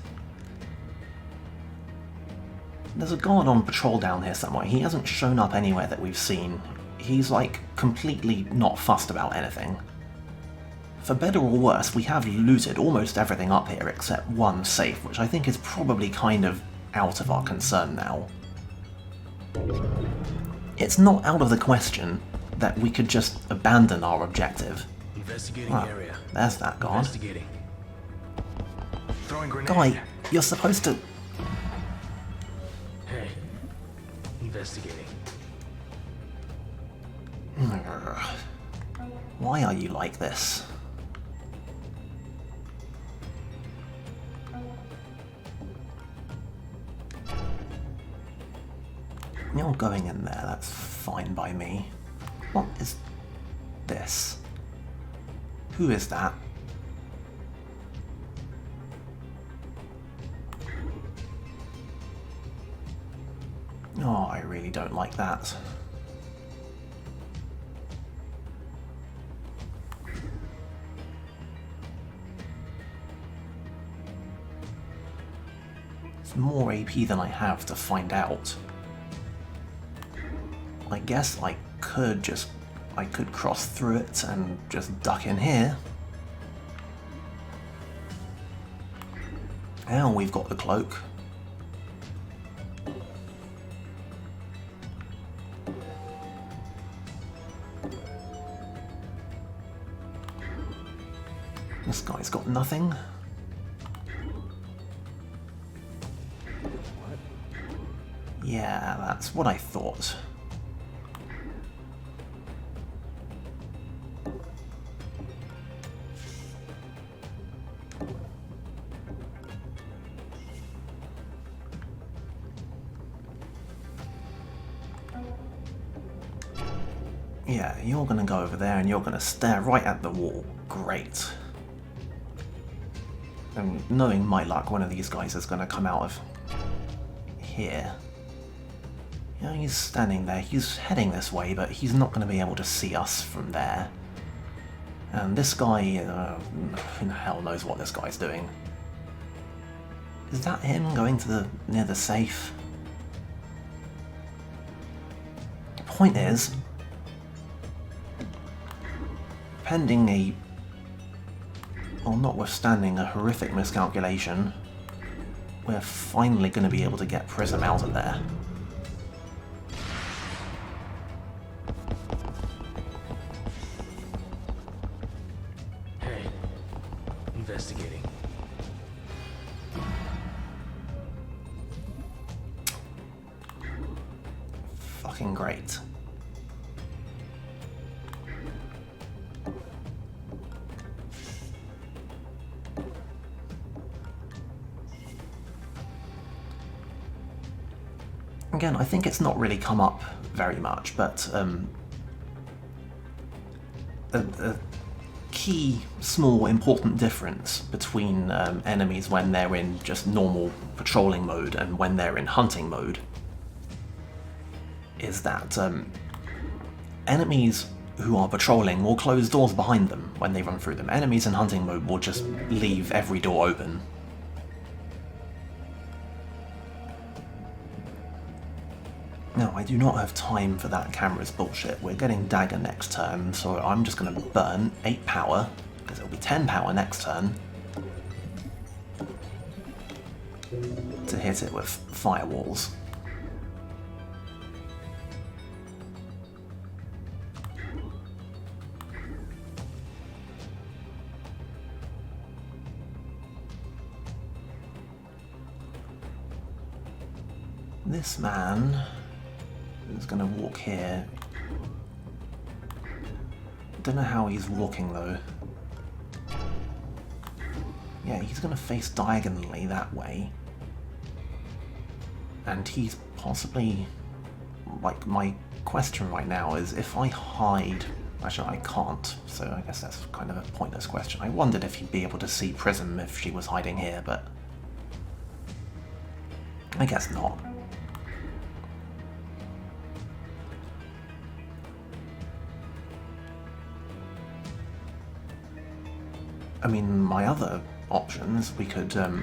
There's a guard on patrol down here somewhere. He hasn't shown up anywhere that we've seen. He's like completely not fussed about anything. For better or worse, we have looted almost everything up here except one safe, which I think is probably kind of out of our concern now. It's not out of the question that we could just abandon our objective. Investigating Wow, area. there's that guard. Investigating. Throwing grenade. Guy, you're supposed to... Hey. Investigating. Why are you like this? You're going in there, that's fine by me. What is this? Who is that? Oh, I really don't like that. It's more AP than I have to find out. I guess I could cross through it and just duck in here. Now we've got the cloak. This guy's got nothing. Yeah, that's what I thought. Yeah, you're gonna go over there and you're gonna stare right at the wall. Great. And knowing my luck, one of these guys is gonna come out of here. Yeah, he's standing there. He's heading this way, but he's not gonna be able to see us from there. And this guy, who the hell knows what this guy's doing. Is that him going to near the safe? The point is, notwithstanding a horrific miscalculation, we're finally going to be able to get Prism out of there. Hey. Investigating. Fucking great. Again, I think it's not really come up very much, but a key, small, important difference between enemies when they're in just normal patrolling mode and when they're in hunting mode is that enemies who are patrolling will close doors behind them when they run through them. Enemies in hunting mode will just leave every door open. Now, I do not have time for that camera's bullshit. We're getting dagger next turn, so I'm just going to burn 8 power, because it'll be 10 power next turn, to hit it with firewalls. This man is going to walk here. Don't know how he's walking though. Yeah, he's going to face diagonally that way. And he's possibly like, my question right now is if I hide... Actually, I can't, so I guess that's kind of a pointless question. I wondered if you'd be able to see Prism if she was hiding here, but I guess not. I mean, my other options, we could have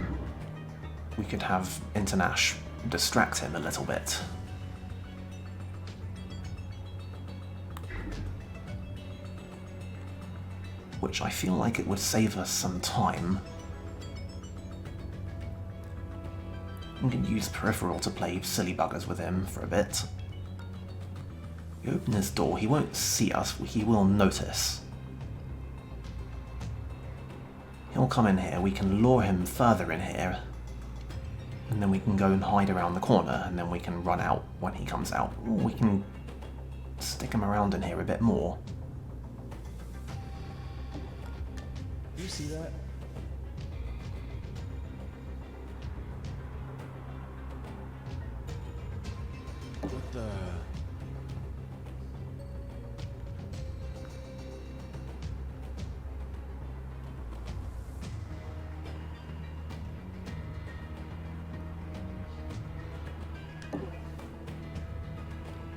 Internash distract him a little bit. Which I feel like it would save us some time. We can use Peripheral to play silly buggers with him for a bit. We open his door, he won't see us, he will notice. He'll come in here, we can lure him further in here, and then we can go and hide around the corner, and then we can run out when he comes out. Or we can stick him around in here a bit more. You see that? What the...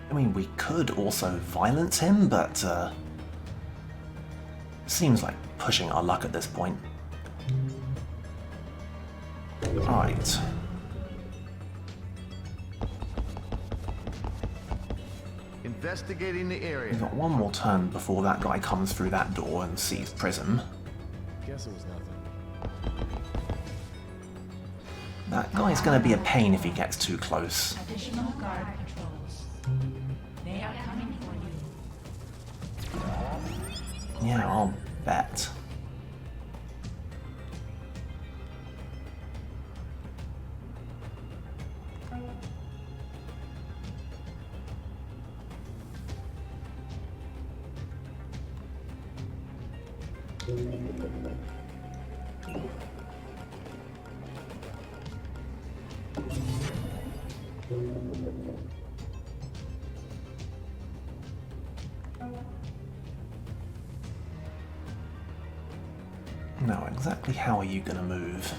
I mean, we could also violence him, but seems like pushing our luck at this point. Alright. Investigating the area. We've got one more turn before that guy comes through that door and sees Prism. Guess it was nothing. That guy's gonna be a pain if he gets too close. Additional guard patrols. They are coming for you. Yeah, I'll bet. Now, exactly how are you going to move?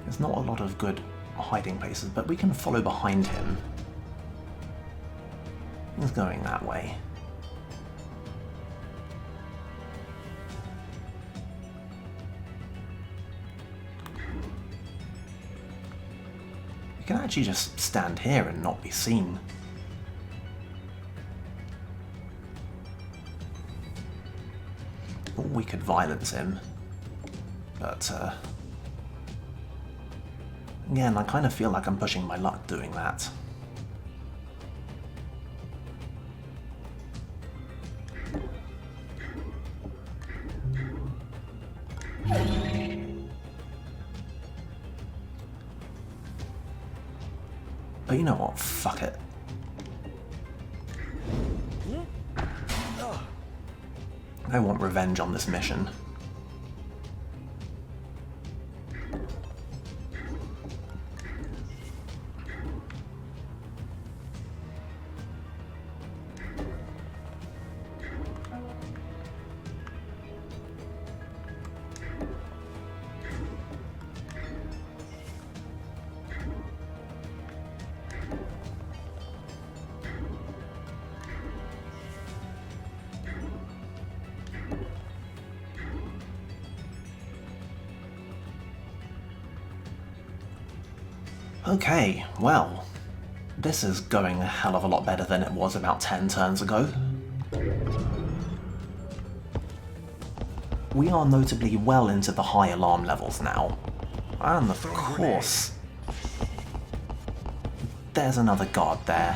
There's not a lot of good hiding places, but we can follow behind him. He's going that way. We can actually just stand here and not be seen. Or we could violence him. But, again, I kind of feel like I'm pushing my luck doing that. But you know what? Fuck it. I want revenge on this mission. Okay, well, this is going a hell of a lot better than it was about 10 turns ago. We are notably well into the high alarm levels now. And of course, there's another guard there.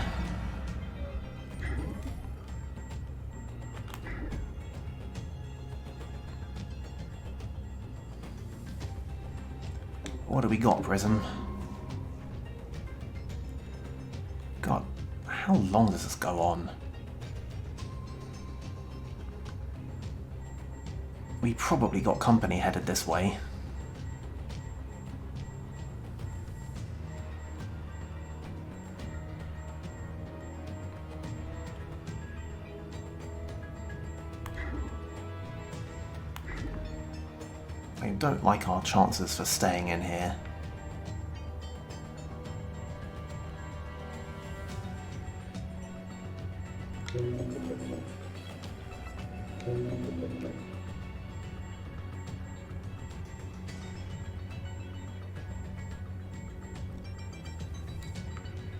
What do we got, Prism? God, how long does this go on? We probably got company headed this way. don't like our chances for staying in here.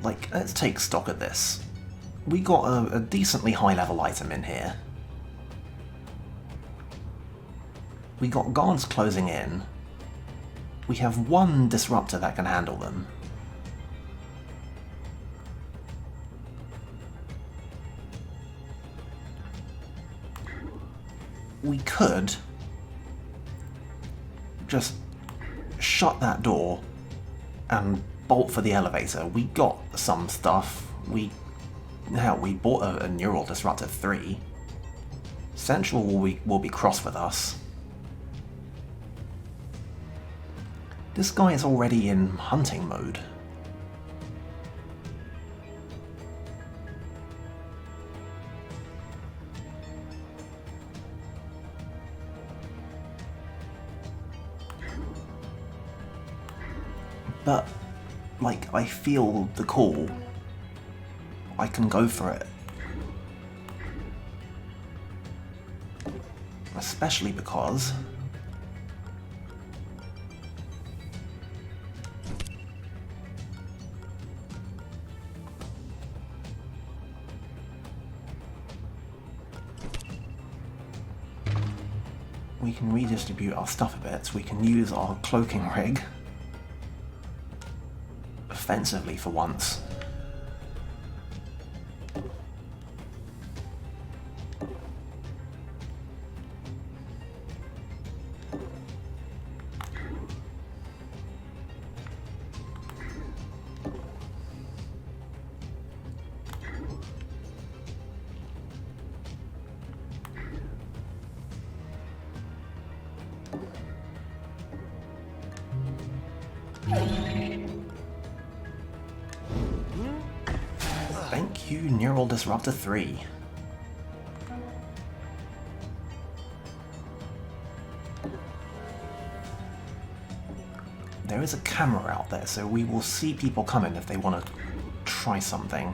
Like, let's take stock of this. We got a decently high-level item in here. We got guards closing in. We have one disruptor that can handle them. We could just shut that door and bolt for the elevator. We got some stuff. We bought a neural disruptor 3. Central will be cross with us. This guy is already in hunting mode. But, like, I feel the call. I can go for it. Especially because we can redistribute our stuff a bit. We can use our cloaking rig offensively for once. Thank you, Neural Disruptor 3. There is a camera out there, so we will see people coming if they want to try something.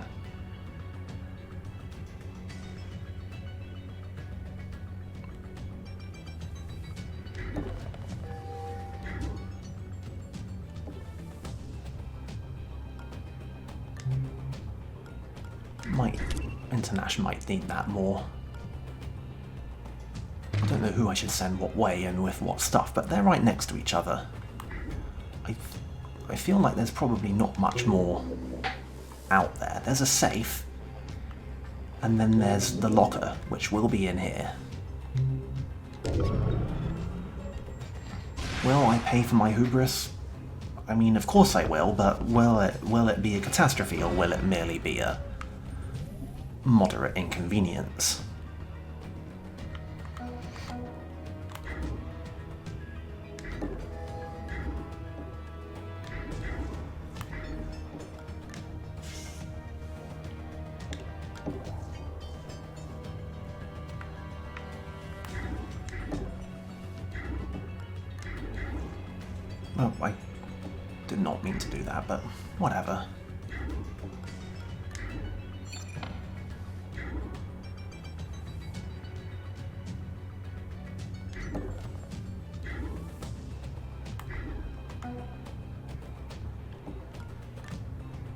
International might need that more. I don't know who I should send what way and with what stuff, but they're right next to each other. I feel like there's probably not much more out there. There's a safe, and then there's the locker, which will be in here. Will I pay for my hubris? I mean, of course I will, but will it be a catastrophe, or will it merely be a moderate inconvenience? Oh, I did not mean to do that, but whatever.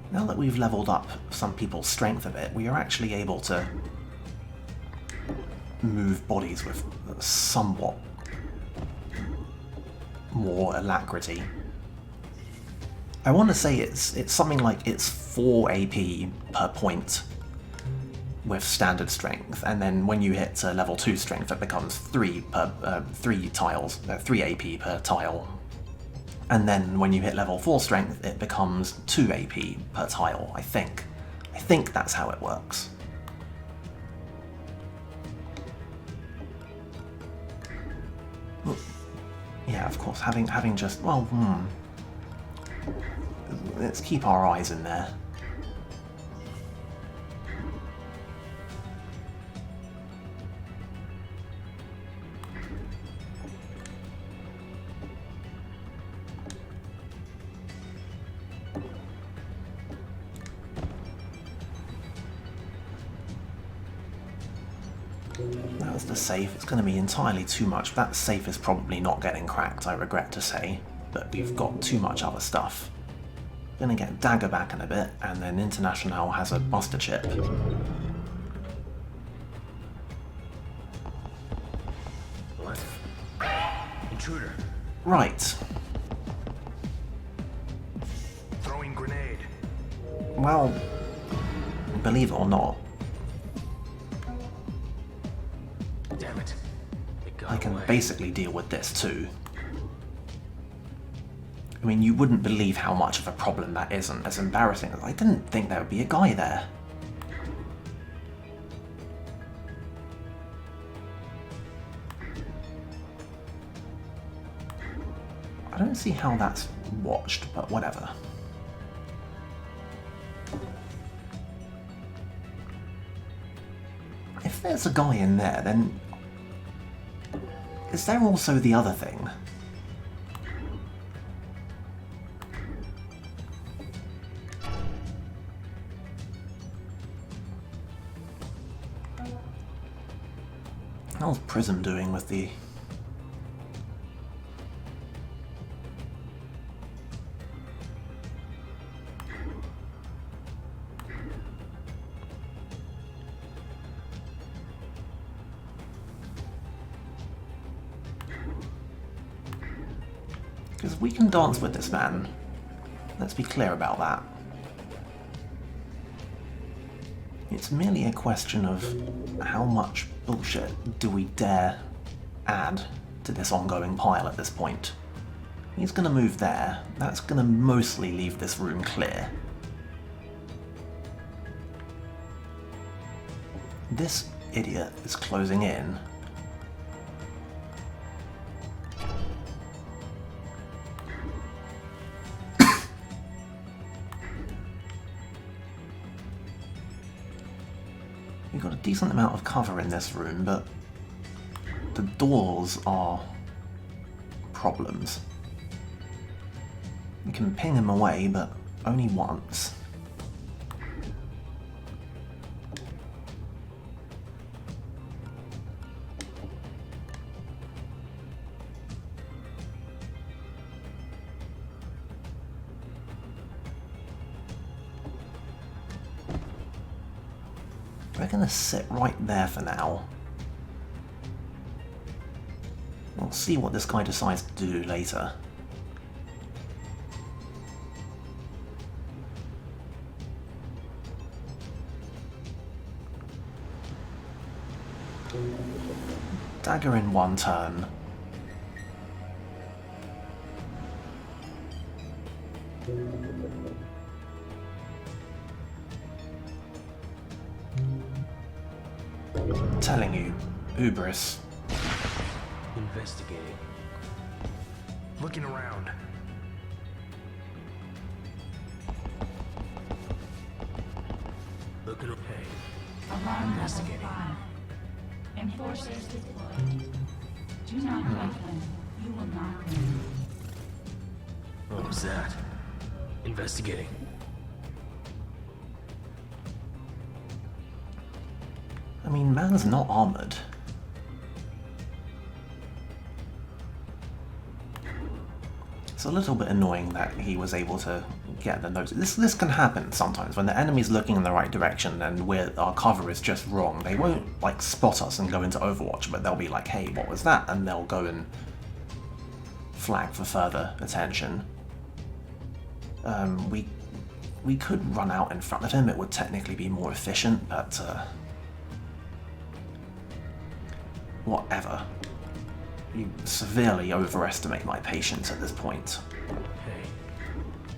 Now that we've leveled up some people's strength a bit, we are actually able to move bodies with somewhat more alacrity. I want to say it's something like it's 4 AP per point with standard strength, and then when you hit level 2 strength, it becomes 3 AP per tile. And then when you hit level 4 strength, it becomes 2 AP per tile, I think. I think that's how it works. Yeah, of course, having just, well, let's keep our eyes in there. That was the safe. It's going to be entirely too much. That safe is probably not getting cracked, I regret to say. But we've got too much other stuff. Gonna get Dagger back in a bit, and then International has a Buster chip. What? Intruder. Right. Throwing grenade. Well, believe it or not, Damn it. It got I can away. basically deal with this too. I mean, you wouldn't believe how much of a problem that isn't. As embarrassing as I didn't think there would be a guy there. I don't see how that's watched, but whatever. If there's a guy in there, then is there also the other thing? How's Prism doing with the... Because we can dance with this man. Let's be clear about that. It's merely a question of how much bullshit do we dare add to this ongoing pile at this point. He's going to move there. That's going to mostly leave this room clear. This idiot is closing in. We've got a decent amount of cover in this room, but the doors are problems. You can ping him away, but only once. We're going to sit right there for now. We'll see what this guy decides to do later. Dagger in one turn. Telling you, hubris. Investigating. Looking around. Looking okay. Alarm level Investigating. 5. Enforcers deployed. Do not fight them. You will not win. What was that? Investigating. I mean, man's not armored. It's a little bit annoying that he was able to get the notes. This can happen sometimes when the enemy's looking in the right direction and our cover is just wrong. They won't like spot us and go into Overwatch, but they'll be like, "Hey, what was that?" and they'll go and flag for further attention. We could run out in front of him. It would technically be more efficient, but whatever. You severely overestimate my patience at this point. Hey.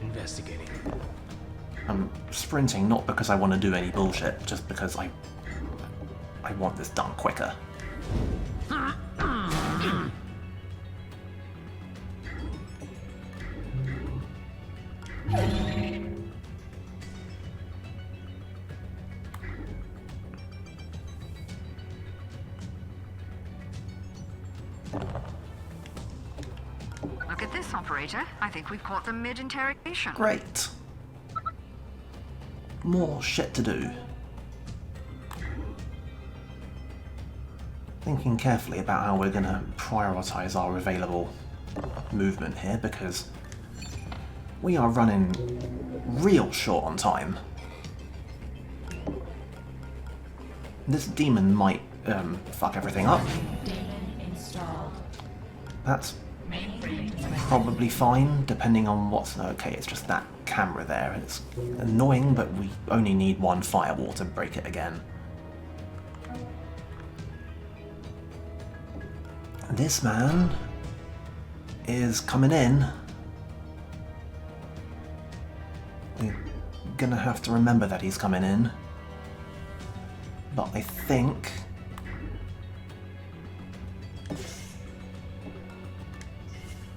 Investigating. I'm sprinting not because I want to do any bullshit, just because I want this done quicker. Look at this, operator. I think we've caught them mid-interrogation. Great. More shit to do. thinking carefully about how we're going to prioritise our available movement here, because we are running real short on time. This demon might fuck everything up. That's probably fine, depending on what's... Okay, it's just that camera there. It's annoying, but we only need one firewall to break it again. This man is coming in. We're gonna have to remember that he's coming in. But I think...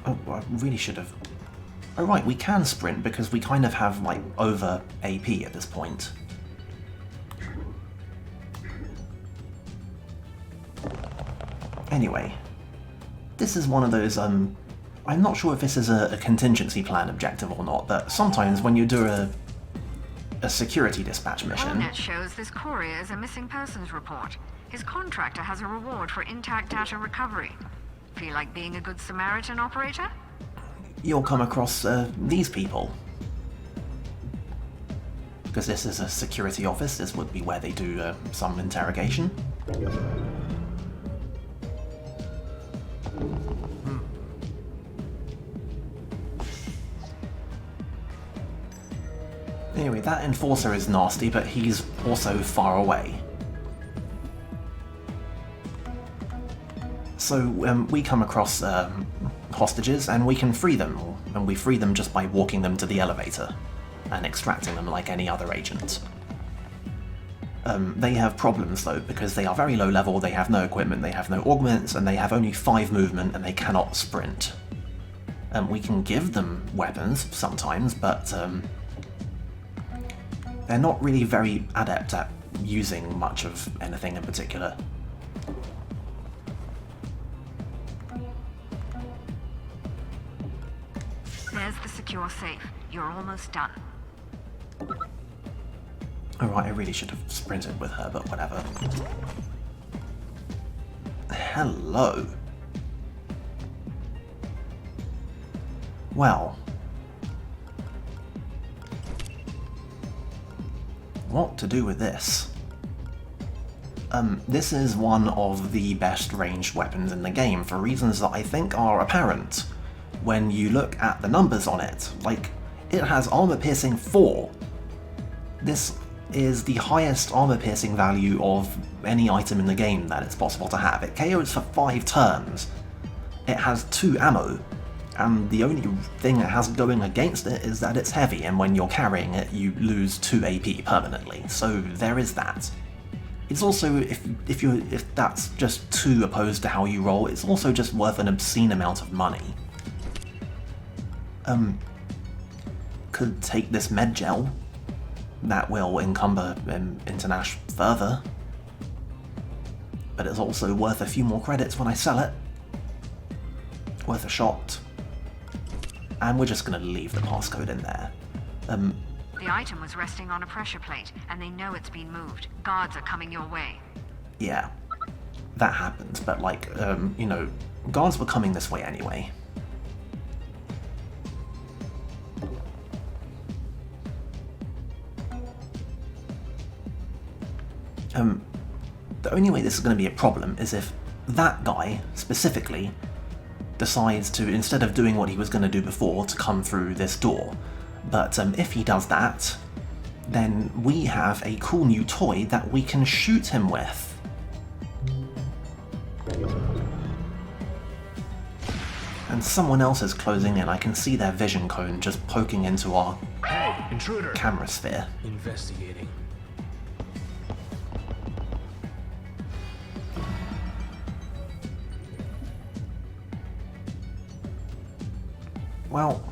Oh, I really should have... Oh right, we can sprint because we kind of have, like, over AP at this point. Anyway, this is one of those, I'm not sure if this is a contingency plan objective or not, but sometimes when you do a security dispatch mission... Net shows this courier is a missing persons report. His contractor has a reward for intact data recovery. Feel like being a good Samaritan, operator? You'll come across these people. Because this is a security office, this would be where they do some interrogation. Anyway, that enforcer is nasty, but he's also far away. So we come across hostages and we can free them, and we free them just by walking them to the elevator and extracting them like any other agent. They have problems though, because they are very low level, they have no equipment, they have no augments, and they have only 5 movement and they cannot sprint. We can give them weapons sometimes, but they're not really very adept at using much of anything in particular. There's the secure safe. You're almost done. Alright, I really should have sprinted with her, but whatever. Hello. Well. What to do with this? This is one of the best ranged weapons in the game for reasons that I think are apparent when you look at the numbers on it. Like, it has armor piercing 4. This is the highest armor piercing value of any item in the game that it's possible to have. It KOs for 5 turns. It has 2 ammo, and the only thing it has going against it is that it's heavy, and when you're carrying it you lose 2 AP permanently, so there is that. It's also, if that's just too opposed to how you roll, it's also just worth an obscene amount of money. Could take this med gel. That will encumber Internash further. But it's also worth a few more credits when I sell it. Worth a shot. And we're just going to leave the passcode in there. The item was resting on a pressure plate, and they know it's been moved. Guards are coming your way. Yeah, that happens, but like, you know, guards were coming this way anyway. The only way this is going to be a problem is if that guy, specifically, decides to, instead of doing what he was going to do before, to come through this door. But if he does that, then we have a cool new toy that we can shoot him with. And someone else is closing in. I can see their vision cone just poking into our Intruder. camera sphere. Investigating. Well,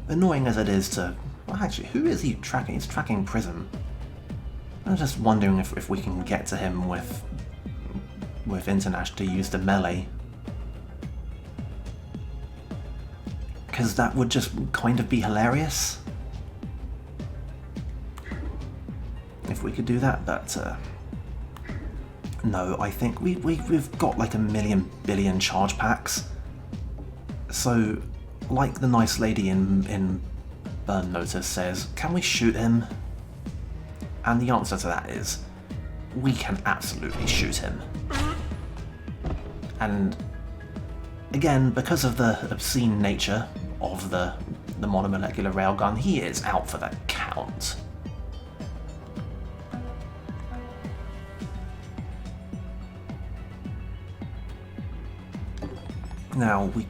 annoying as it is to... Well, actually, who is he tracking? He's tracking Prism. I was just wondering if we can get to him with Internash to use the melee. Because that would just kind of be hilarious. If we could do that, but... No, I think we've got like a million billion charge packs. So, like the nice lady in Burn Notice says, can we shoot him? And the answer to that is, we can absolutely shoot him. And again, because of the obscene nature of the monomolecular railgun, he is out for the count. Now, we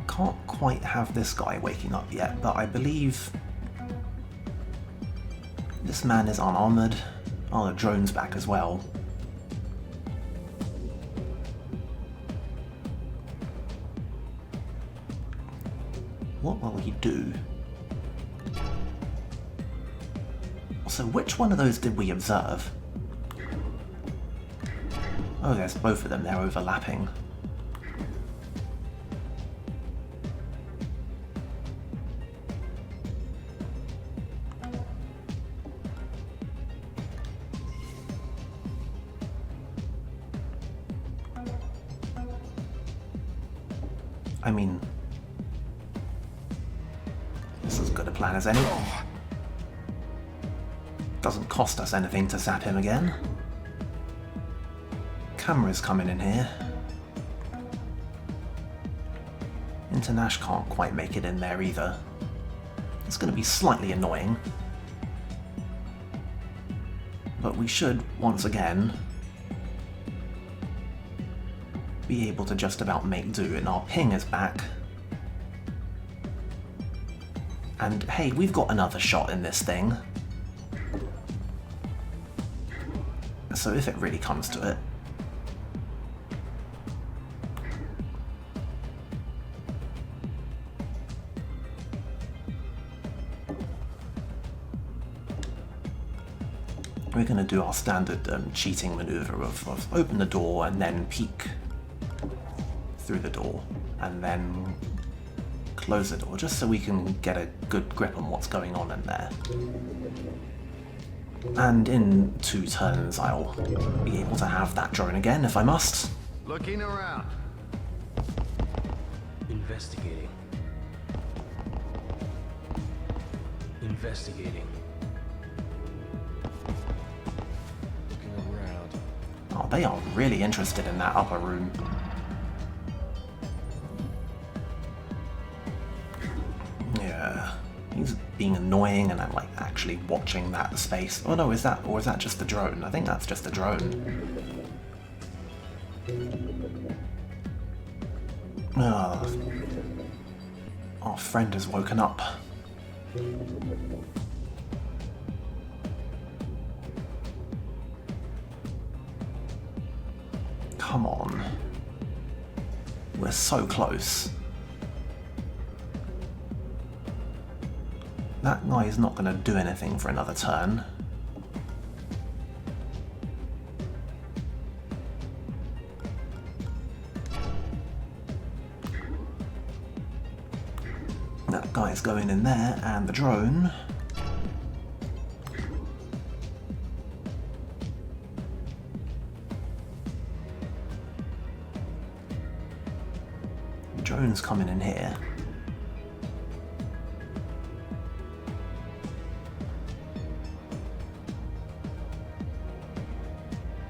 can't quite have this guy waking up yet, but I believe this man is unarmored. Oh, the drone's back as well. What will he do? So which one of those did we observe? Oh, there's both of them, they're overlapping. I mean, this is as good a plan as any. Doesn't cost us anything to zap him again. Camera's coming in here. Internash can't quite make it in there either. It's going to be slightly annoying. But we should, once again, be able to just about make do, and our ping is back. And hey, we've got another shot in this thing. So if it really comes to it, we're going to do our standard cheating maneuver of open the door and then peek through the door and then close the door, just so we can get a good grip on what's going on in there. And in 2 turns I'll be able to have that drone again if I must. Looking around. Investigating. Investigating. Looking around. Oh, they are really interested in that upper room. Yeah, he's being annoying, and I'm like actually watching that space. Oh no, is that just the drone? I think that's just the drone. Oh, our friend has woken up. Come on. We're so close. That guy is not going to do anything for another turn. That guy's going in there, and the drone. The drone's coming in here.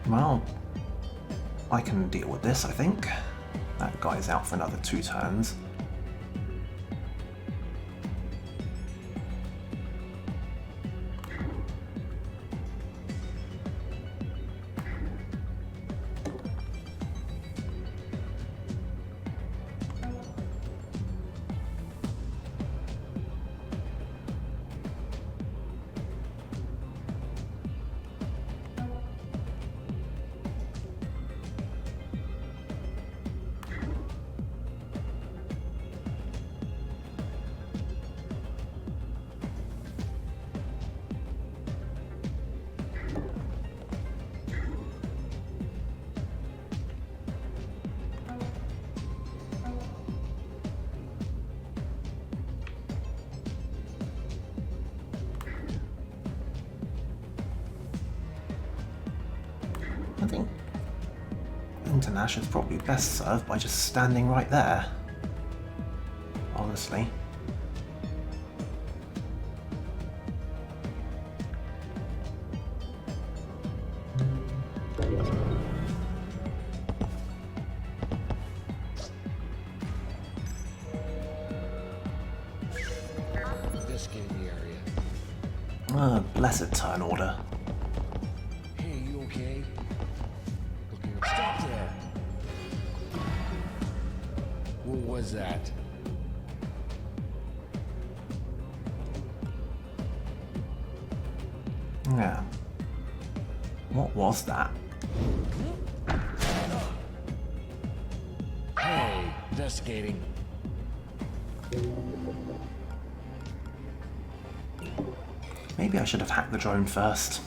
Well, I can deal with this, I think. That guy's out for another 2 turns. I think Internash is probably best served by just standing right there. Honestly. Investigating the area. Blessed turn order. Hey, you okay? Looking. Stop there. What was that? Yeah. What was that? Hey, investigating. Maybe I should have hacked the drone first.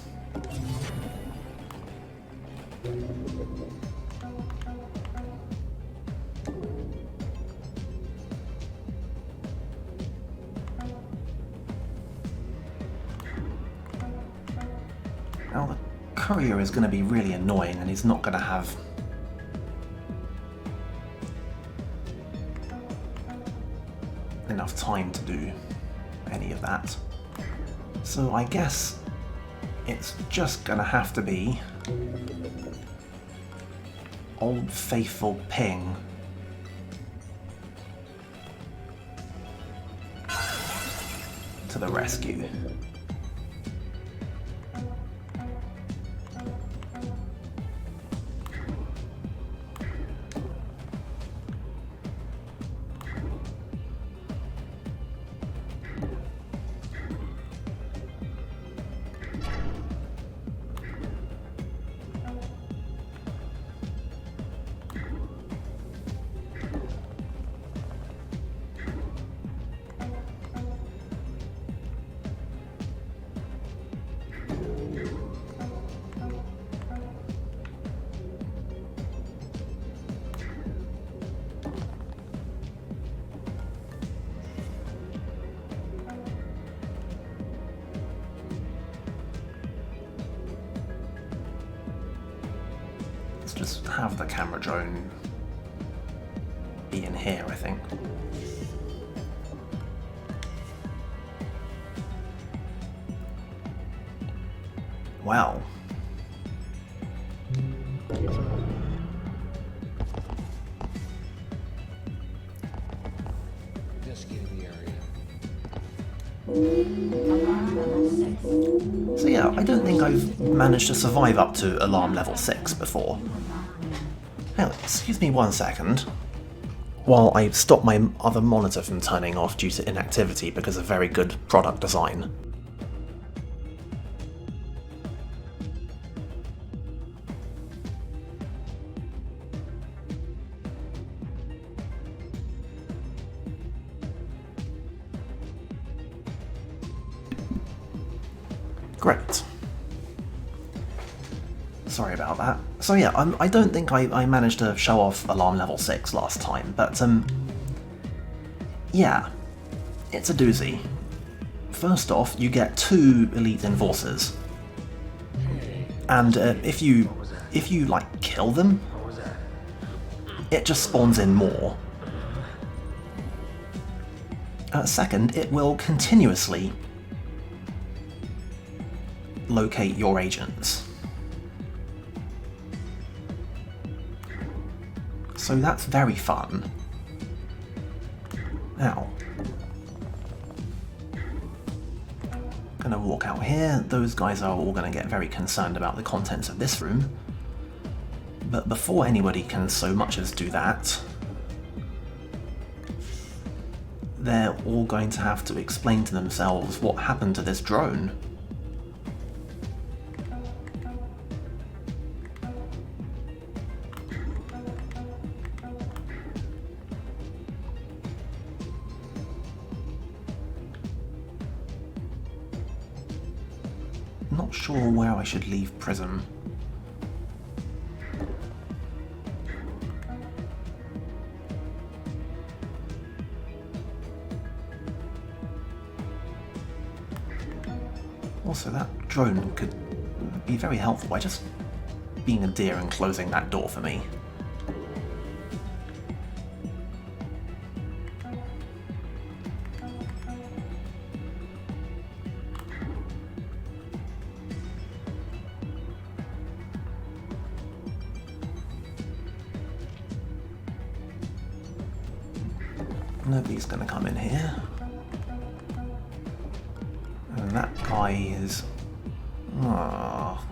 Now the courier is going to be really annoying and he's not going to have enough time to do any of that. So I guess it's just gonna have to be Old Faithful Ping. To the rescue. Let's just have the camera drone be in here, I think. Well. Investigating the area. So yeah, I don't think I've managed to survive up to alarm level 6 before. Now, excuse me 1 second, while I stop my other monitor from turning off due to inactivity because of very good product design. Great. Sorry about that. So yeah, I don't think I managed to show off alarm level 6 last time, but yeah, it's a doozy. First off, you get 2 elite enforcers, and if you like kill them, it just spawns in more. Second, it will continuously locate your agents. So that's very fun. Now, gonna walk out here. Those guys are all gonna get very concerned about the contents of this room. But before anybody can so much as do that, they're all going to have to explain to themselves what happened to this drone. Not sure where I should leave Prism. Also, that drone could be very helpful by just being a dear and closing that door for me. Nobody's gonna come in here. And that guy is... Oh.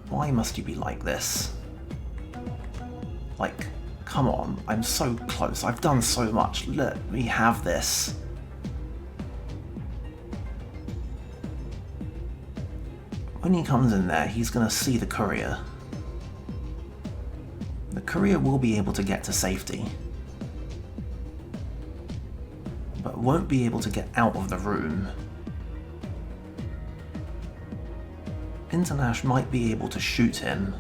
Why must you be like this? Like, come on, I'm so close. I've done so much. Let me have this. When he comes in there, he's gonna see the courier. The courier will be able to get to safety, but won't be able to get out of the room. Internash might be able to shoot him.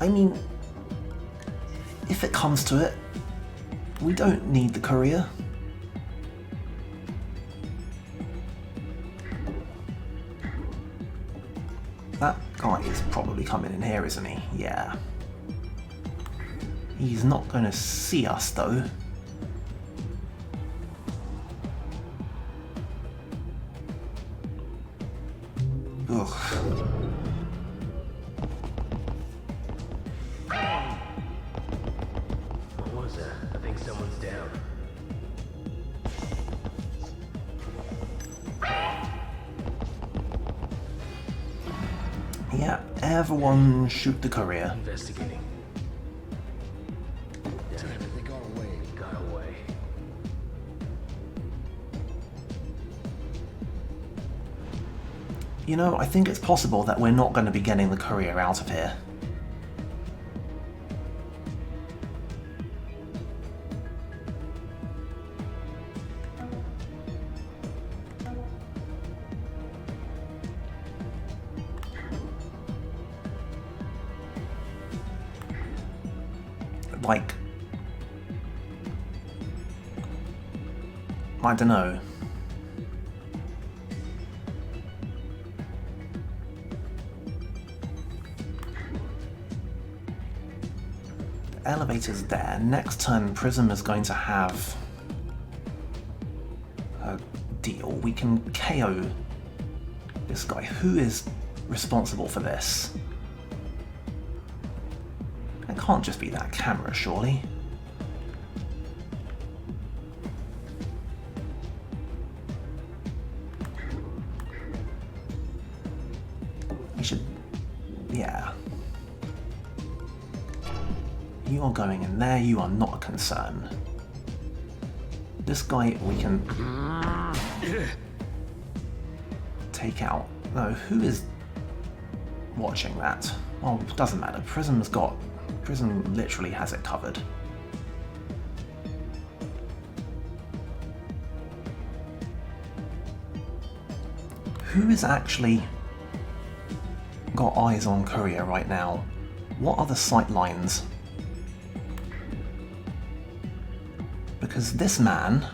I mean, if it comes to it, we don't need the courier. That guy is probably coming in here, isn't he? Yeah. He's not going to see us, though. Ugh. What was that? I think someone's down. Yeah, everyone shoot the courier. Investigating. Damn it, they got away. Got away. You know, I think it's possible that we're not going to be getting the courier out of here. Like, I don't know. The elevator's there. Next turn, Prism is going to have a deal. We can KO this guy. Who is responsible for this? It can't just be that camera, surely. We should... yeah. You are going in there, you are not a concern. This guy we can... take out. No, who is watching that? Well, it doesn't matter. Prism literally has it covered. Who is actually got eyes on Courier right now? What are the sight lines? Because this man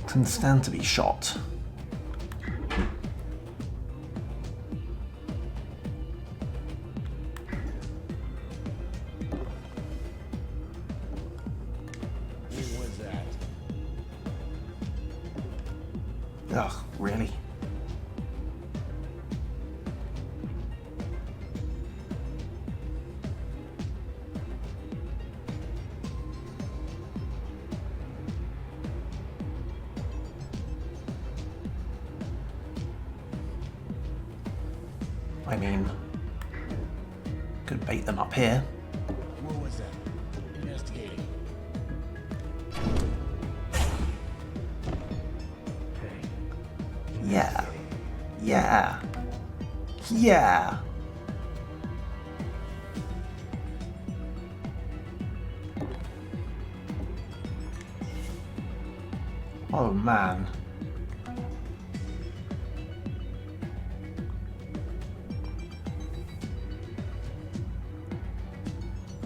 can stand to be shot. What was that? Ugh, really? I mean, could bait them up here. What was that? Investigating. Hey. Yeah. Yeah. Yeah. Oh man.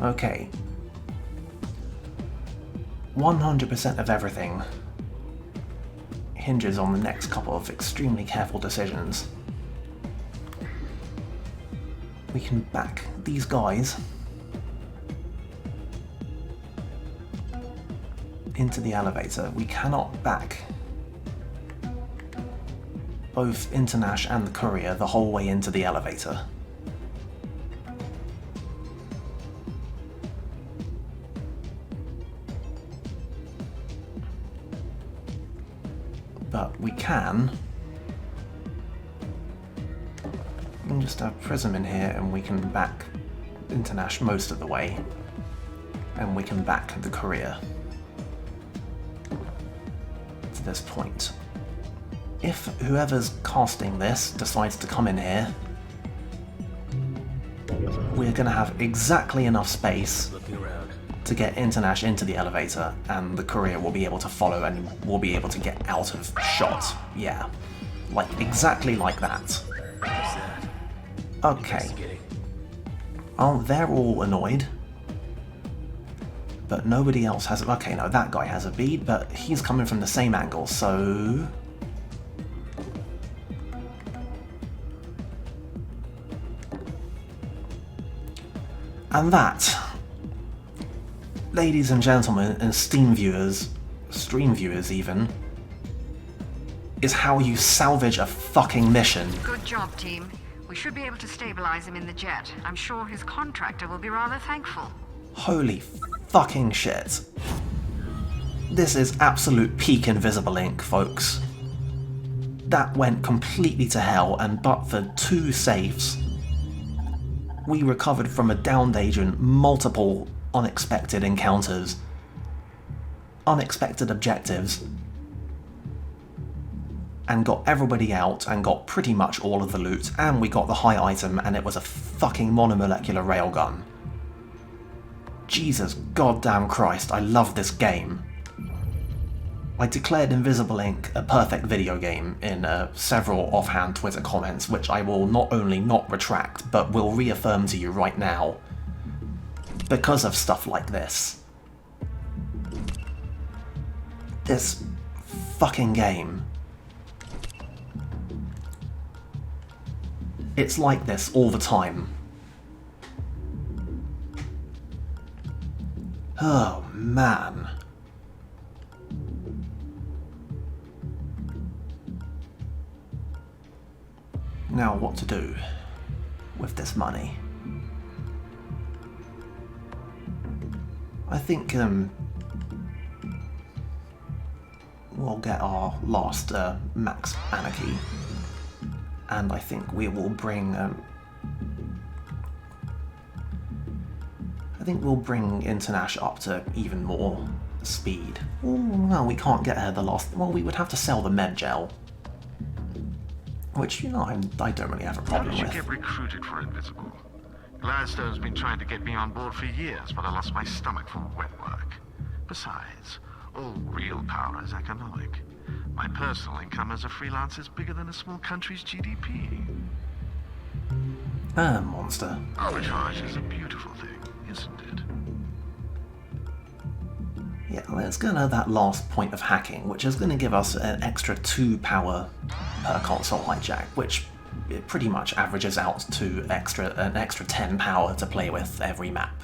Okay. 100% of everything hinges on the next couple of extremely careful decisions. We can back these guys into the elevator. We cannot back both Internash and the courier the whole way into the elevator. But we can just have Prism in here and we can back Internash most of the way. And we can back the courier to this point. If whoever's casting this decides to come in here, we're going to have exactly enough space to get Internash into the elevator, and the courier will be able to follow and will be able to get out of shot. Yeah. Like, exactly like that. Okay. Oh, they're all annoyed. But nobody else has... Okay, no, that guy has a bead, but he's coming from the same angle, so... And that, ladies and gentlemen, and stream viewers even, is how you salvage a fucking mission. Good job, team. We should be able to stabilize him in the jet. I'm sure his contractor will be rather thankful. Holy fucking shit. This is absolute peak Invisible Ink, folks. That went completely to hell, and but for 2 safes, we recovered from a downed agent, multiple unexpected encounters, unexpected objectives, and got everybody out and got pretty much all of the loot, and we got the high item, and it was a fucking monomolecular railgun. Jesus goddamn Christ, I love this game. I declared Invisible Ink a perfect video game in several offhand Twitter comments, which I will not only not retract, but will reaffirm to you right now. Because of stuff like this. This fucking game. It's like this all the time. Oh, man. Now what to do with this money? I think we'll get our last max anarchy, and I think we will bring Internash up to even more speed. Well, we can't get her the last. Well, we would have to sell the med gel. Which, you know, I don't really have a problem with. How did you get recruited for Invisible? Gladstone's been trying to get me on board for years, but I lost my stomach for wet work. Besides, all real power is economic. My personal income as a freelancer is bigger than a small country's GDP. Monster. Arbitrage is a beautiful thing, isn't it? Yeah, let's go to that last point of hacking, which is going to give us an extra 2 power per console hijack, which it pretty much averages out to an extra 10 power to play with every map.